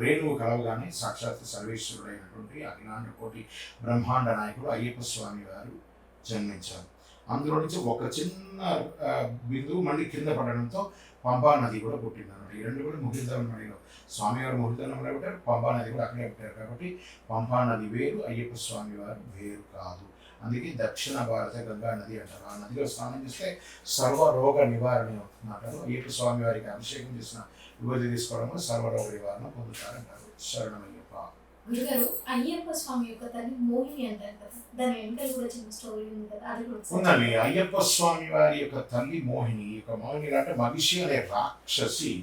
రేణువు కలవగానే సాక్షాత్ సర్వేశ్వరుడైనటువంటి అఖిలాండ కోటి బ్రహ్మాండ నాయకుడు అయ్యప్ప స్వామి వారు జన్మించారు. అందులో నుంచి ఒక చిన్న బిందువు మళ్ళీ కింద పడడంతో పంపా నది కూడా పుట్టిందన్నమాట. ఈ రెండు కూడా ముహిర్దవన్మలైలో స్వామివారు ముహిర్దవన్మలై పెట్టారు, పంపా నది కూడా అక్కడే పెట్టారు. కాబట్టి పంపా నది వేరు, అయ్యప్ప స్వామి వారు వేరు కాదు. అందుకే దక్షిణ భారత గంగా నది అంటారు. ఆ నదిలో స్నానం చేస్తే సర్వరోగ నివారణ అవుతుందంటారు. అయ్యప్ప స్వామి వారికి అభిషేకం చేసిన విభూతి తీసుకోవడం వల్ల సర్వరోగ నివారణ పొందుతారంటారు. శరణమయ్యప్ప. గురుగారు, అయ్యప్ప స్వామి యొక్క తల్లి మోహిని అంటారు కదా, దాని వెంటనే కూడా చిన్న స్టోరీ ఉంది కదా, అది కూడా ఉందండి. అయ్యప్ప స్వామి వారి యొక్క తల్లి మోహిని. మోహిని అంటే మహిషి అనే రాక్షసి,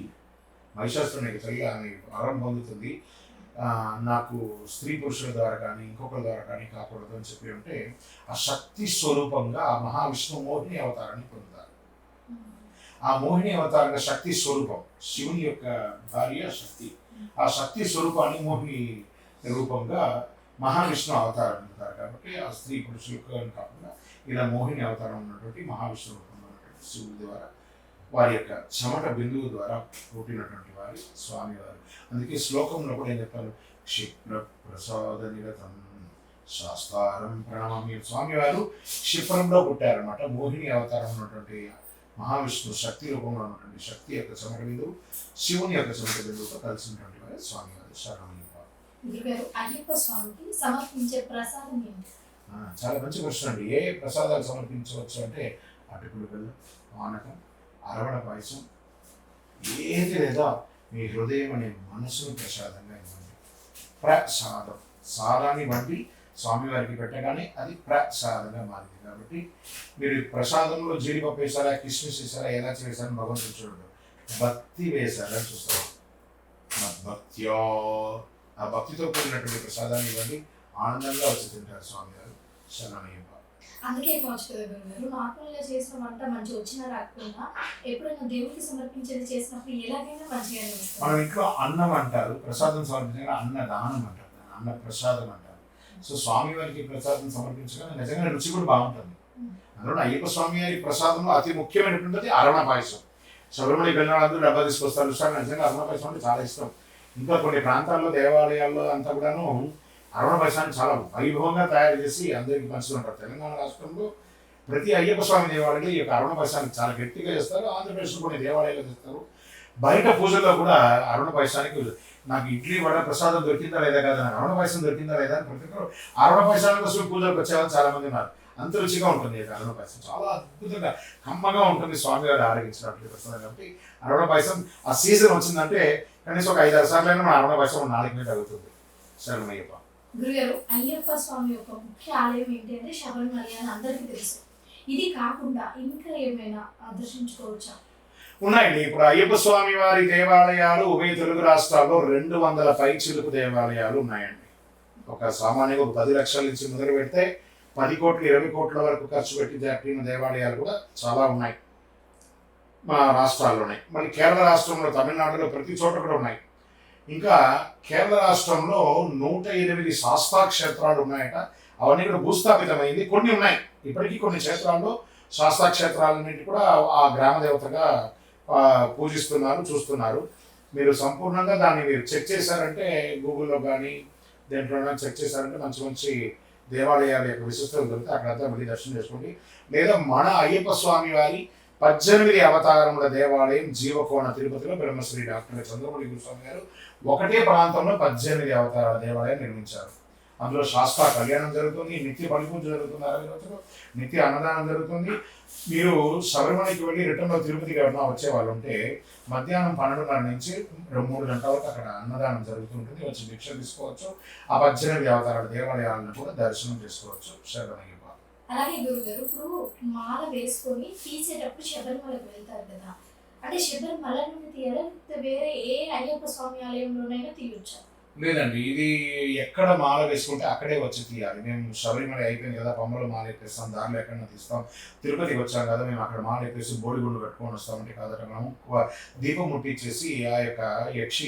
మహిషాసురుని తల్లి. ఆమె వరం పొందుతుంది, నాకు స్త్రీ పురుషుల ద్వారా కానీ ఇంకొకరి ద్వారా కానీ కాకూడదు అని చెప్పి ఉంటే ఆ శక్తి స్వరూపంగా ఆ మహావిష్ణు మోహిని అవతారాన్ని పొందుతారు. ఆ మోహిని అవతారంగా శక్తి స్వరూపం, శివుని యొక్క భార్య శక్తి. ఆ శక్తి స్వరూపాన్ని మోహిని రూపంగా మహావిష్ణు అవతారం పొందుతారు. కాబట్టి ఆ స్త్రీ పురుషులకు కాకుండా ఇలా మోహిని అవతారం ఉన్నటువంటి మహావిష్ణు రూపంలో ఉన్నటువంటి శివుడి ద్వారా వారి యొక్క చెమట బిందువు ద్వారా పుట్టినటువంటి వారి స్వామివారు. అందుకే శ్లోకంలో కూడా ఏం చెప్తారు, క్షిప్ర ప్రసాద నిరతం శాస్త్రారం ప్రణామమి. స్వామివారు క్షిప్రంలో పుట్టారనమాట. మోహిని అవతారం ఉన్నటువంటి మహావిష్ణు శక్తి రూపంలో ఉన్నటువంటి శక్తి యొక్క చెమట బిందువు శివుని యొక్క చెమట బిందువుతో కలిసినటువంటి వారి స్వామివారు. శరణమయ్యప్ప. అయ్యప్ప స్వామికి సమర్పించే ప్రసాదం ఏంటి? చాలా మంచి ప్రశ్న అండి. ఏ ప్రసాదాలు సమర్పించవచ్చు అంటే అటుకులు బెల్లం, పానకం, అరవణ పాయసం, ఏది లేదా మీ హృదయం అనే మనసును ప్రసాదంగా ఇవ్వండి. ప్రసాదం, సాదాన్ని బట్టి స్వామివారికి పెట్టగానే అది ప్రసాదంగా మారింది. కాబట్టి మీరు ప్రసాదంలో జీడిపప్పు వేసారా, కిస్మిస్ వేసారా, ఎలా చేశారని భగవంతుడు చూడండి, భక్తి వేశారని చూస్తారు. భక్త్యో, ఆ భక్తితో కూడినటువంటి ప్రసాదాన్ని ఇవ్వండి, ఆనందంగా వచ్చి తింటారు స్వామివారు. శరణమయ్యప్ప. అందుకే కావచ్చు కదా గురుగారు, నార్మల్గా చేసిన వంట మంచిగా వచ్చినా రాకపోయినా ఎప్పుడైనా దేవుడికి సమర్పించేది చేసినప్పుడు ఎలాగైనా మంచిగా అనిపిస్తుంది. మన ఇంట్లో అన్నం అంటారు, ప్రసాదం సమర్పించగా అన్నదానం అంటారు, అన్న ప్రసాదం అంటారు. సో స్వామివారికి ప్రసాదం సమర్పించగానే నిజంగా రుచి కూడా బాగుంటుంది. అందులో అయ్యప్ప స్వామి వారి ప్రసాదంలో అతి ముఖ్యమైనటువంటిది అరవణ పాయసం. శబరిమల వెళ్ళిన డబ్బా తీసుకొస్తారు సార్, నిజంగా అరవణ పాయసం అంటే చాలా ఇష్టం. ఇంకా కొన్ని ప్రాంతాల్లో దేవాలయాల్లో అంతా కూడాను అరవణ పాయసాన్ని చాలా వైభవంగా తయారు చేసి అందరికీ పంచుతుంటారు. తెలంగాణ రాష్ట్రంలో ప్రతి అయ్యప్ప స్వామి దేవాలయంలో ఈ యొక్క అరవణ పాయసాన్ని చాలా గట్టిగా చేస్తారు. ఆంధ్రప్రదేశ్లో కొన్ని దేవాలయాలు చేస్తారు. బయట పూజల్లో కూడా అరుణ పాయసానికి నాకు ఇడ్లీ వడ ప్రసాదం దొరికిందా లేదా కదా, నాకు అరుణ పాయసం దొరికిందా లేదా అని ప్రతి ఒక్కరు అరుణ పాయసాల కోసం పూజలకు వచ్చేవాళ్ళు చాలా మంది ఉన్నారు. అంత రుచిగా ఉంటుంది ఇది అరుణ పాయసం, చాలా అద్భుతంగా కమ్మగా ఉంటుంది, స్వామివారు ఆరగించినట్లు ప్రసాదం. కాబట్టి అరుణ పాయసం ఆ సీజన్ వచ్చిందంటే కనీసం ఒక 5-6 సార్లు అయినా మన అరుణ పాయసం 4 మీద అవుతుంది. శరణమయ్యప్ప. గురుగారు, అయ్యప్ప స్వామి యొక్క ముఖ్య ఆలయం ఏంటి అంటే శబరిమల అని అందరికీ తెలుసు. ఇది కాకుండా ఇంకా ఏమైనా దర్శించుకోవచ్చా? ఉన్నాయండి. ఇప్పుడు అయ్యప్ప స్వామి వారి దేవాలయాలు ఉభయ తెలుగు రాష్ట్రాల్లో 200 పైచిలుకు దేవాలయాలు ఉన్నాయండి. ఒక సామాన్యంగా ఒక 10 లక్షల నుంచి మొదలు పెడితే 10 కోట్లు 20 కోట్ల వరకు ఖర్చు పెట్టి జరిపిన దేవాలయాలు కూడా చాలా ఉన్నాయి మా రాష్ట్రాల్లోనే. మళ్ళీ కేరళ రాష్ట్రంలో, తమిళనాడులో ప్రతి చోట కూడా ఉన్నాయి. ఇంకా కేరళ రాష్ట్రంలో 108 శాస్తా క్షేత్రాలు ఉన్నాయట. అవన్నీ కూడా భూస్థాపితమైంది. కొన్ని ఉన్నాయి ఇప్పటికీ, కొన్ని క్షేత్రాల్లో శాస్తా క్షేత్రాలన్నింటి కూడా ఆ గ్రామ దేవతగా పూజిస్తున్నారు, చూస్తున్నారు. మీరు సంపూర్ణంగా దాన్ని మీరు చెక్ చేశారంటే, గూగుల్లో కానీ దేంట్లో చెక్ చేశారంటే మంచి మంచి దేవాలయాల యొక్క విశిష్టతలు దొరికితే అక్కడంతా వెళ్ళి దర్శనం చేసుకోండి. లేదా మన అయ్యప్ప స్వామి వారి 18 అవతారముల దేవాలయం జీవకోణ తిరుపతిలో బ్రహ్మశ్రీ డాక్టర్ చంద్రమౌళి గురుస్వామి గారు ఒకటే ప్రాంతంలో 18 అవతారాల దేవాలయం నిర్మించారు. అందులో శాస్త్ర కళ్యాణం జరుగుతుంది, నిత్య బలిపూజ జరుగుతుంది, 60 రోజులు నిత్య అన్నదానం జరుగుతుంది. మీరు శబరిమలకి వెళ్ళి రిటర్న్లో తిరుపతికి ఎవరైనా వచ్చే వాళ్ళు ఉంటే మధ్యాహ్నం 12:30 నుంచి 3 గంటల వరకు అక్కడ అన్నదానం జరుగుతుంటుంది. వచ్చి భిక్ష తీసుకోవచ్చు. ఆ 18 అవతారాల దేవాలయాలను కూడా దర్శనం చేసుకోవచ్చు. శరణమయ్యప్ప. అలాగే గురుగారు, ఇప్పుడు మాల వేసుకొని తీసేటప్పుడు శబరిమలకు వెళ్తారు కదా, అంటే శబరిమల నుండి తీయాలా లేకపోతే వేరే ఏ అయ్యప్ప స్వామి ఆలయంలోనైనా తీయొచ్చా? లేదండి, ఇది ఎక్కడ మాల వేసుకుంటే అక్కడే వచ్చి తీయాలి. మేము శబరిమల అయిపోయింది కదా, పంబలో మాల ఎక్కేస్తాం, దారిలో ఎక్కడన్నా తీస్తాం. తిరుపతికి వచ్చాం కదా, మేము అక్కడ మాల ఎక్కేసి బోడిగుండు కట్టుకొని వస్తామంటే కాదట. మనము దీపం ముట్టించేసి ఆ యొక్క యక్షి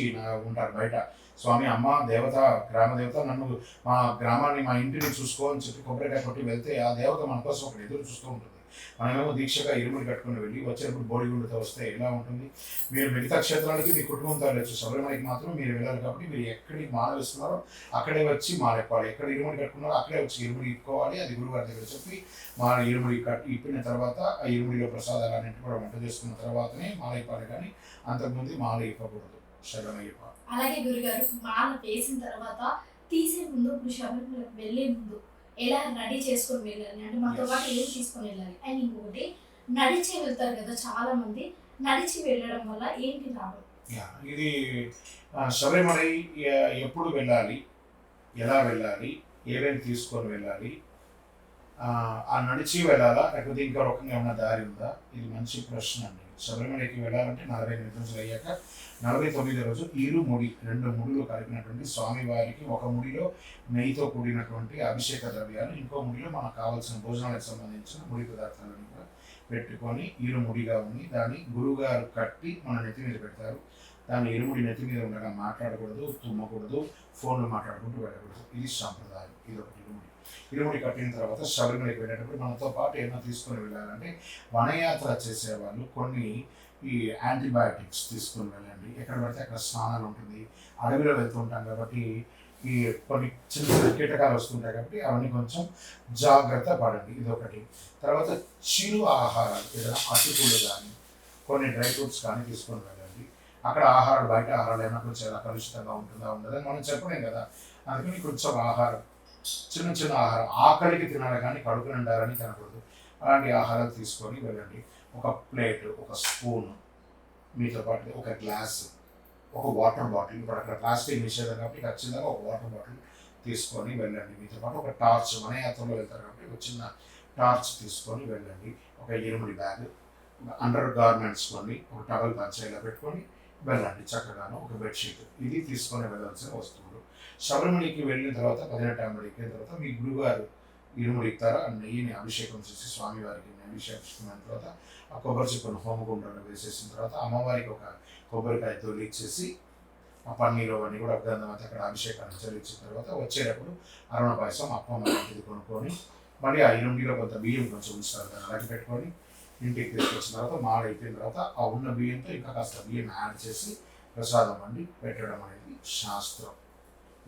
ఉంటారు బయట, స్వామి అమ్మ దేవత, గ్రామ దేవత, నన్ను మా గ్రామాన్ని మా ఇంటిని చూసుకో అని చెప్పి కొబ్బరికాయ కొట్టి వెళ్తే ఆ దేవత మన కోసం అక్కడ ఎదురు చూస్తూ ఉంటుంది. మనమేమో దీక్షగా ఇరుముడి కట్టుకుని వెళ్ళి వచ్చేటప్పుడు బోడిగుండుతో వస్తే ఎలా ఉంటుంది? మీరు మిగతా క్షేత్రాలకి మీ కుటుంబంతో వెళ్ళచ్చు, శబరిమలకి మాత్రం మీరు వెళ్ళాలి. కాబట్టి మీరు ఎక్కడికి మాల వేస్తున్నారో అక్కడే వచ్చి మాల ఎక్కాలి. ఎక్కడ ఇరుముడి కట్టుకున్నారో అక్కడే వచ్చి ఇరుముడి ఇప్పుకోవాలి. అది గురువారి దగ్గర చెప్పి మాల ఇరుముడి ఇప్పిన తర్వాత ఆ ఇరుముడిలో ప్రసాదాలు అన్నింటి కూడా వంట చేసుకున్న తర్వాతనే మాల ఇప్పాలి, కానీ అంతకుముందు మాల ఇప్పకూడదు. శరణమయ్యప్ప. అలాగే గురుగారు, మాల వేసిన తర్వాత తీసే ముందు, ఇప్పుడు శబరిమలకు వెళ్ళే ముందు ఎలా రెడీ చేసుకొని వెళ్ళాలి అంటే మనతో పాటు ఏం తీసుకొని వెళ్ళాలి? అండ్ ఇంకొకటి, నడిచి వెళ్తారు కదా చాలా మంది, నడిచి వెళ్ళడం వల్ల ఏంటి లాభం? ఇది శబరిమల ఎప్పుడు వెళ్ళాలి, ఎలా వెళ్ళాలి, ఏమేమి తీసుకొని వెళ్ళాలి, ఆ నడిచి వెళ్ళాలా లేకపోతే ఇంకా రకంగా ఉన్న దారి ఉందా? ఇది మంచి ప్రశ్న అండి. శబరిమలకి వెళ్ళాలంటే 48 రోజులు అయ్యాక 49వ రోజు ఇరుముడి, 2 ముడులు కలిపినటువంటి స్వామివారికి ఒక ముడిలో నెయ్యితో కూడినటువంటి అభిషేక ద్రవ్యాలు, ఇంకో ముడిలో మనకు కావాల్సిన భోజనాలకు సంబంధించిన ముడి పదార్థాలను కూడా పెట్టుకొని ఇరుముడిగా ఉంది. దాన్ని గురువుగారు కట్టి మన నెత్తి మీద పెడతారు. దాన్ని ఇరుముడి నెత్తి మీద ఉండగా మాట్లాడకూడదు, తుమ్మకూడదు, ఫోన్లో మాట్లాడుకుంటూ వెళ్ళకూడదు. ఇది సాంప్రదాయం. ఇది ఒకటి. ఇరుముడి కట్టిన తర్వాత శబరిమలకి వెళ్ళేటప్పుడు మనతో పాటు ఏమైనా తీసుకొని వెళ్ళాలంటే, వనయాత్ర చేసేవాళ్ళు కొన్ని ఈ యాంటీబయాటిక్స్ తీసుకొని వెళ్ళండి. ఎక్కడ పడితే అక్కడ స్నానాలు ఉంటుంది, అడవిలో వెళ్తూ ఉంటాం కాబట్టి ఈ కొన్ని చిన్న చిన్న కీటకాలు వస్తుంటాయి కాబట్టి అవన్నీ కొంచెం జాగ్రత్త పడండి. ఇది ఒకటి. తర్వాత చిరు ఆహారాలు, ఏదైనా అటుకులు కానీ కొన్ని డ్రై ఫ్రూట్స్ కానీ తీసుకొని వెళ్ళండి. అక్కడ ఆహారాలు, బయట ఆహారాలు ఏమైనా కొంచెం ఎలా కలుషితంగా ఉంటుందా ఉండదని మనం చెప్పలేం కదా. అందుకని కొంచెం ఆహారం, చిన్న చిన్న ఆహారం, ఆకలికి తినాలి కానీ కడుపు నిండాలని తినకూడదు. అలాంటి ఆహారాలు తీసుకొని వెళ్ళండి. ఒక ప్లేట్, ఒక స్పూన్, మీతో పాటు ఒక గ్లాస్, ఒక వాటర్ బాటిల్. ఇప్పుడు అక్కడ ప్లాస్టిక్ నిషేధం కాబట్టి ఖచ్చితంగా ఒక వాటర్ బాటిల్ తీసుకొని వెళ్ళండి. మీతో పాటు ఒక టార్చ్, వనయాత్రలో వెళ్తారు కాబట్టి ఒక చిన్న టార్చ్ తీసుకొని వెళ్ళండి. ఒక ఇరుముడి బ్యాగ్, అండర్ గార్మెంట్స్ కొన్ని, ఒక టవల్ పంచాయిలా పెట్టుకొని వెళ్ళండి. చక్కగాను ఒక బెడ్షీట్, ఇది తీసుకొని వెళ్ళాల్సిన వస్తువులు. శబరిమలకి వెళ్ళిన తర్వాత 18 ఆమెడు ఎక్కిన తర్వాత మీ గురువుగారు ఇరుముడి ఇస్తారా, నెయ్యిని అభిషేకం చేసి స్వామివారికి అభిషేకించుకున్న తర్వాత ఆ కొబ్బరి చిప్పను హోమగుండంలో వేసేసిన తర్వాత అమ్మవారికి ఒక కొబ్బరికాయ తొలిచ్చేసి ఆ పన్నీరు అవన్నీ కూడా గంధం అంతా అక్కడ అభిషేకాన్ని చెల్లించిన తర్వాత వచ్చేటప్పుడు అరుణ పాయసం, అప్పం లాంటిది కొనుక్కొని మళ్ళీ ఆ ఇరుముడిలో కొంత బియ్యం కొంచెం ఉంచుతారు, దాన్ని అలాగే పెట్టుకొని ఇంటికి తీసుకొచ్చిన తర్వాత మాల అయిపోయిన తర్వాత ఆ ఉన్న బియ్యంతో ఇంకా కాస్త బియ్యం యాడ్ చేసి ప్రసాదం వండి పెట్టడం అనేది శాస్త్రం.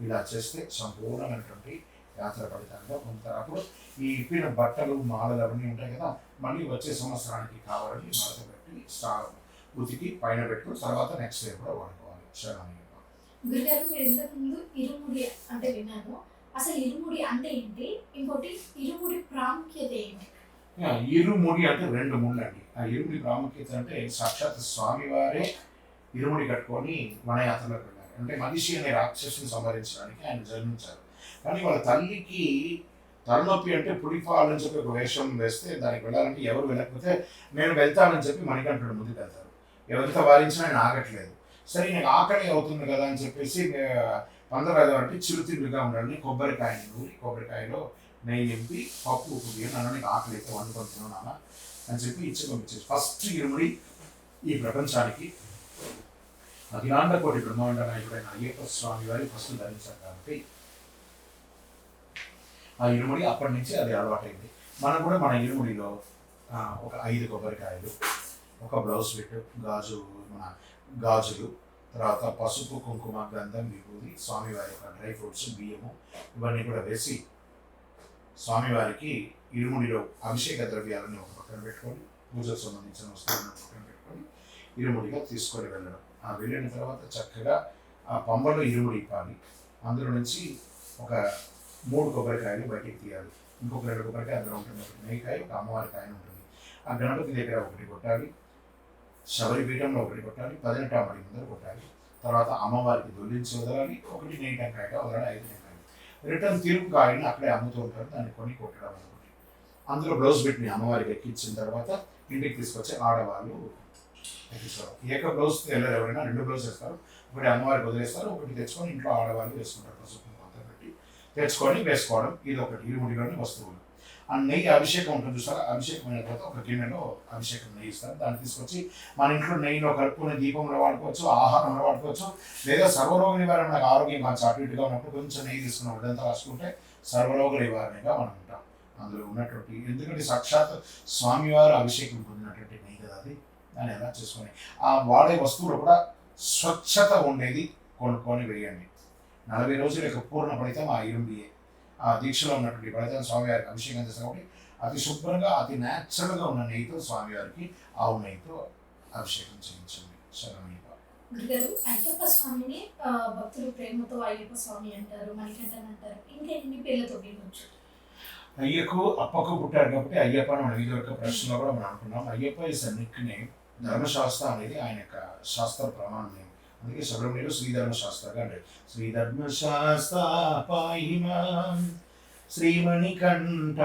ఇలా చేస్తే సంపూర్ణమైనటువంటి యాత్ర ఫలితంగా పొందుతారు. అప్పుడు ఈ ఇప్పిన బట్టలు, మాలలు అవన్నీ ఉంటాయి కదా, మళ్ళీ వచ్చే సంవత్సరానికి కావాలని మడత పెట్టి ఉతికి పైన పెట్టుకుని తర్వాత నెక్స్ట్ డే కూడా వాడుకోవాలి. శరణమయ్యప్ప. గురుగారు మీరు ఇంతకుముందు ఇరుముడి అంటే విన్నాను. అసలు ఇరుముడి అంటే ఏంటి? ఇంకోటి ఇరుముడి ప్రాముఖ్యత ఏంటి? ఇరుముడి అంటే 2 ముళ్ళు అండి. ఆ ఇరుముడి ప్రాముఖ్యత అంటే సాక్షాత్ స్వామివారే ఇరుముడి కట్టుకొని వనయాత్రలోకి వెళ్ళారు. అంటే మనిషి అనే రాక్షసుని సంహరించడానికి ఆయన జన్మించారు. కానీ వాళ్ళ తల్లికి తలనొప్పి అంటే పులిపాలు అని చెప్పి ఒక వేషం వేస్తే దానికి వెళ్ళాలంటే ఎవరు వెళ్ళకపోతే నేను వెళ్తానని చెప్పి మణికంఠుడు ముందుకు వెళ్తారు. ఎవరితో వారించినా ఆయన ఆగట్లేదు. సరే నాకు ఆకలి అవుతుంది కదా అని చెప్పేసి పందరాజు అంటే చిరుతిండుగా ఉండాలని కొబ్బరికాయని నూరి కొబ్బరికాయలో నెయ్యి నింపి పప్పు ఉప్పు బియ్యం నన్ను ఆకలి అయితే వండుకొని తిన్నానా అని చెప్పి ఇచ్చి పంపించేసి ఫస్ట్ ఇరుముడి ఈ ప్రపంచానికి అఖిలాండ కోటి బ్రహ్మాండ నాయకుడైన అయ్యప్ప స్వామి వారి ఫస్ట్ ధరించారు కాబట్టి ఆ ఇరుముడి అప్పటి నుంచి అది అలవాటైంది. మనం కూడా మన ఇరుముడిలో ఒక 5 కొబ్బరికాయలు, ఒక బ్లౌజ్ పెట్టు, గాజులు, తర్వాత పసుపు, కుంకుమ, గంధం, విభూది, స్వామివారి యొక్క డ్రై ఫ్రూట్స్, బియ్యము ఇవన్నీ కూడా వేసి స్వామివారికి ఇరుముడిలో అభిషేక ద్రవ్యాలను ఒక పక్కన పెట్టుకొని పూజకు సంబంధించిన వస్తువులను పక్కన పెట్టుకొని ఇరుముడిగా తీసుకొని వెళ్ళడం. ఆ వెళ్ళిన తర్వాత చక్కగా ఆ పంబలో ఇరుముడి ఇప్పాలి. అందులో నుంచి ఒక 3 కొబ్బరికాయలు బయటికి తీయాలి. ఇంకొక 2 కొబ్బరికాయ అందులో ఉంటుంది. ఒక నెయ్యికాయ, ఒక అమ్మవారి కాయ ఉంటుంది. ఆ గణపతి దగ్గర ఒకటి కొట్టాలి, శబరి పీఠంలో ఒకటి కొట్టాలి, 18వ మడి ముందర కొట్టాలి. తర్వాత అమ్మవారికి దొల్లించి వదలాలి, ఒకటి నెయ్యి టెంకాయగా వదలాలి, 5 టెంకాయలు. రిటర్న్ తిరుగు కాయని అక్కడే అమ్ముతూ ఉంటారు, దాన్ని కొని కొట్టడం అనుకోండి. అందులో బ్లౌజ్ పెట్టి అమ్మవారికి ఎక్కించిన తర్వాత ఇంటికి తీసుకొచ్చి ఆడవాళ్ళు ఎక్కిస్తారు. ఏక బ్లౌజ్ వెళ్ళరు, ఎవరైనా 2 బ్లౌజ్ వేస్తారు. ఒకటి అమ్మవారికి వదిలేస్తారు, ఒకటి తెచ్చుకొని ఇంట్లో ఆడవాళ్ళు వేసుకుంటారు. పసుపు అంతా పెట్టి తెచ్చుకొని వేసుకోవడం. ఇది ఒకటి ఇరుముడిలోని వస్తువులు. ఆ నెయ్యి అభిషేకం ఉంటుంది చూసారా, అభిషేకం అయిన తర్వాత ఒక గిన్నెలో అభిషేకం నెయ్యి ఇస్తారు. దాన్ని తీసుకొచ్చి మన ఇంట్లో నెయ్యిలో కలుపుకునే దీపంలో వాడుకోవచ్చు, ఆహారంలో వాడుకోవచ్చు, లేదా సర్వరోగ నివారణ, మనకు ఆరోగ్యం కొంచెం అటు ఇటుగా ఉన్నప్పుడు కొంచెం నెయ్యి తీసుకున్న వడ్డంతా రాసుకుంటే సర్వరోగ నివారణగా మనం ఉంటాం. అందులో ఉన్నటువంటి ఎందుకంటే సాక్షాత్ స్వామివారు అభిషేకం పొందినటువంటి నెయ్యి కదా అది. దాన్ని ఎలా చేసుకొని ఆ వాడే వస్తువులు కూడా స్వచ్ఛత ఉండేది కొనుక్కొని వేయండి. 40 రోజుల యొక్క పూర్ణ ఫలితం ఆ ఇరుముడియే. ఆ దీక్షలో ఉన్నటువంటి ఫలితం స్వామివారికి అభిషేకం చేస్తారు కాబట్టి అతి శుభ్రంగా అతి న్యాచురల్గా ఉన్న నెయ్యితో స్వామివారికి ఆవు నెయ్యితో అభిషేకం చేయించండి. శరణమయ్యప్ప. గురుగారు అయ్యప్ప స్వామిని భక్తులు ప్రేమతో అయ్యప్ప స్వామి అంటారు, మణికంఠన్ అంటారు, ఇంకా ఎన్ని పేర్లతో పిలవచ్చు? అయ్యకు అప్పకు పుట్టారు కాబట్టి అయ్యప్ప అని మనం ఇదివరకు ప్రశ్నలో కూడా మనం అనుకున్నాం. Ayyappa is Nick name. ధర్మశాస్త్ర అనేది ఆయన యొక్క శాస్త్ర ప్రమాణ నేమ్. అందుకే సుబ్రహ్మణ్యుడు శ్రీధర్మశాస్త్రగా అంటే శ్రీధర్మశాస్త్ర పాయిమాం, శ్రీమణికంఠ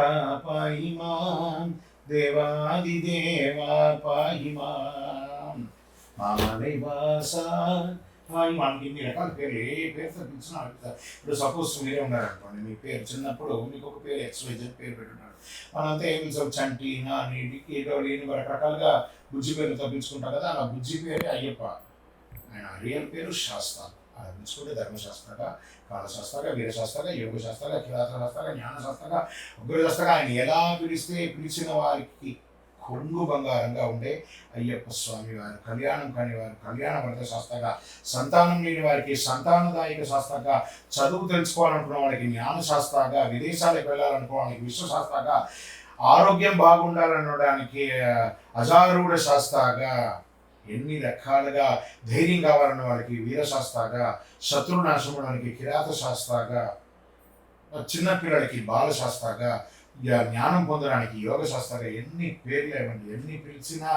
పాయిమాం, దేవాదిదేవ పాయిమాం, మామదేవాస మనకి ఇన్ని రకాల పేర్లు ఏ పేరుతో పిలిచినా అడుగుతారు. ఇప్పుడు సపోజ్ మీరే ఉన్నారనుకోండి, మీ పేరు చిన్నప్పుడు మీకు ఒక పేరు XYZ పేరు పెట్టున్నారు. మనంతా ఏం పిలుస్తాం, చంటి, నాని, డిక్కి, డోలి రకరకాలుగా బుజ్జి పేరుతో పిలుచుకుంటాం కదా. అలా బుజ్జి పేరే అయ్యప్ప. ఆయన రియల్ పేరు శాస్త్ర. అలా పిలుచుకుంటే ధర్మశాస్త్రగా, కాలశాస్త్రగా, వీరశాస్త్రగా, యోగశాస్త్రగా, కిరాతశాస్త్రగా, జ్ఞానశాస్త్రగా, ఉగ్రశాస్త్రగా ఆయన ఎలా పిలిచిన వారికి కొంగు బంగారంగా ఉండే అయ్యప్ప స్వామి వారు. కళ్యాణం కాని వారు కళ్యాణవర్ధ శాస్త్రగా, సంతానం లేని వారికి సంతానదాయక శాస్త్రగా, చదువు తెలుసుకోవాలనుకున్న వాళ్ళకి జ్ఞానశాస్త్రగా, విదేశాలకు వెళ్ళాలనుకున్న వాళ్ళకి విశ్వశాస్త్రగా, ఆరోగ్యం బాగుండాలనడానికి అజారూఢ శాస్త్రగా, ఎన్ని రకాలుగా ధైర్యం కావాలన్న వాళ్ళకి వీరశాస్త్రగా, శత్రునాశనానికి కిరాత శాస్త్రగా, చిన్నపిల్లలకి బాలశాస్త్రగా, జ్ఞానం పొందడానికి యోగశాస్త్రగా, ఎన్ని పేర్లు ఏమండి, ఎన్ని పిలిచినా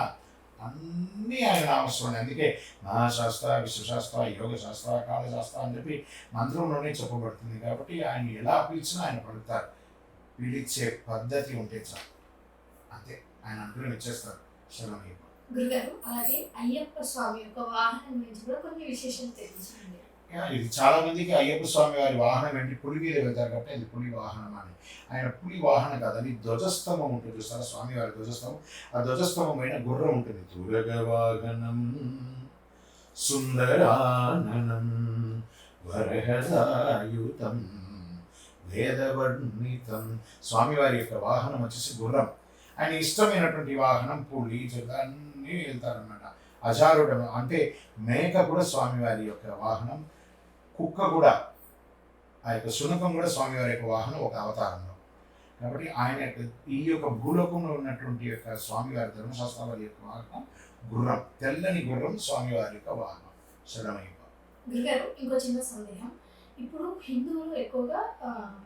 అన్నీ ఆయన నామస్మరణ. అందుకే మహాశాస్త్ర, విశ్వశాస్త్ర, యోగశాస్త్ర, కాలశాస్త్ర అని చెప్పి మంత్రంలోనే చెప్పబడుతుంది. కాబట్టి ఆయన ఎలా పిలిచినా ఆయన పలుకుతారు. పిలిచే పద్ధతి ఉంటే చాలు, అంతే. ఆయన అనుగ్రహం ఇచ్చేస్తారు. శరణమయ్యప్ప. గురుగారు అలాగే అయ్యప్ప స్వామి యొక్క వాహనం గురించి కూడా కొన్ని విశేషాలు తెలియజేయండి. ఇది చాలా మందికి అయ్యప్ప స్వామి వారి వాహనం ఏంటి, పులి మీద వెళ్తారు కాబట్టి అది పులి వాహనం అని. ఆయన పులి వాహనం కాదని ధ్వజస్తంభం ఉంటుంది చూస్తారా, స్వామివారి ధ్వజస్తంభం. ఆ ధ్వజస్తంభం పైన గుర్రం ఉంటుంది. తురగ వాహనం సుందరాననం వరహదాయుతం వేదవర్ణితం. స్వామివారి యొక్క వాహనం వచ్చేసి గుర్రం. ఆయన ఇష్టమైనటువంటి వాహనం పులి, అన్నీ వెళ్తారన్నమాట. అజారుడం అంటే మేక కూడా స్వామివారి యొక్క వాహనం. కుక్క కూడా, ఆ యొక్క శునకం కూడా స్వామివారి యొక్క వాహనం ఒక అవతారంలో. కాబట్టి ఆయన ఈ యొక్క భూలోకంలో ఉన్నటువంటి యొక్క స్వామివారి ధర్మశాస్త్ర వారి యొక్క వాహనం గుర్రం, తెల్లని గుర్రం స్వామివారి యొక్క వాహనం శరణమయ్యప్ప. గురుగారు ఇంకో చిన్న సందేహం. ఇప్పుడు హిందువులు ఎక్కువగా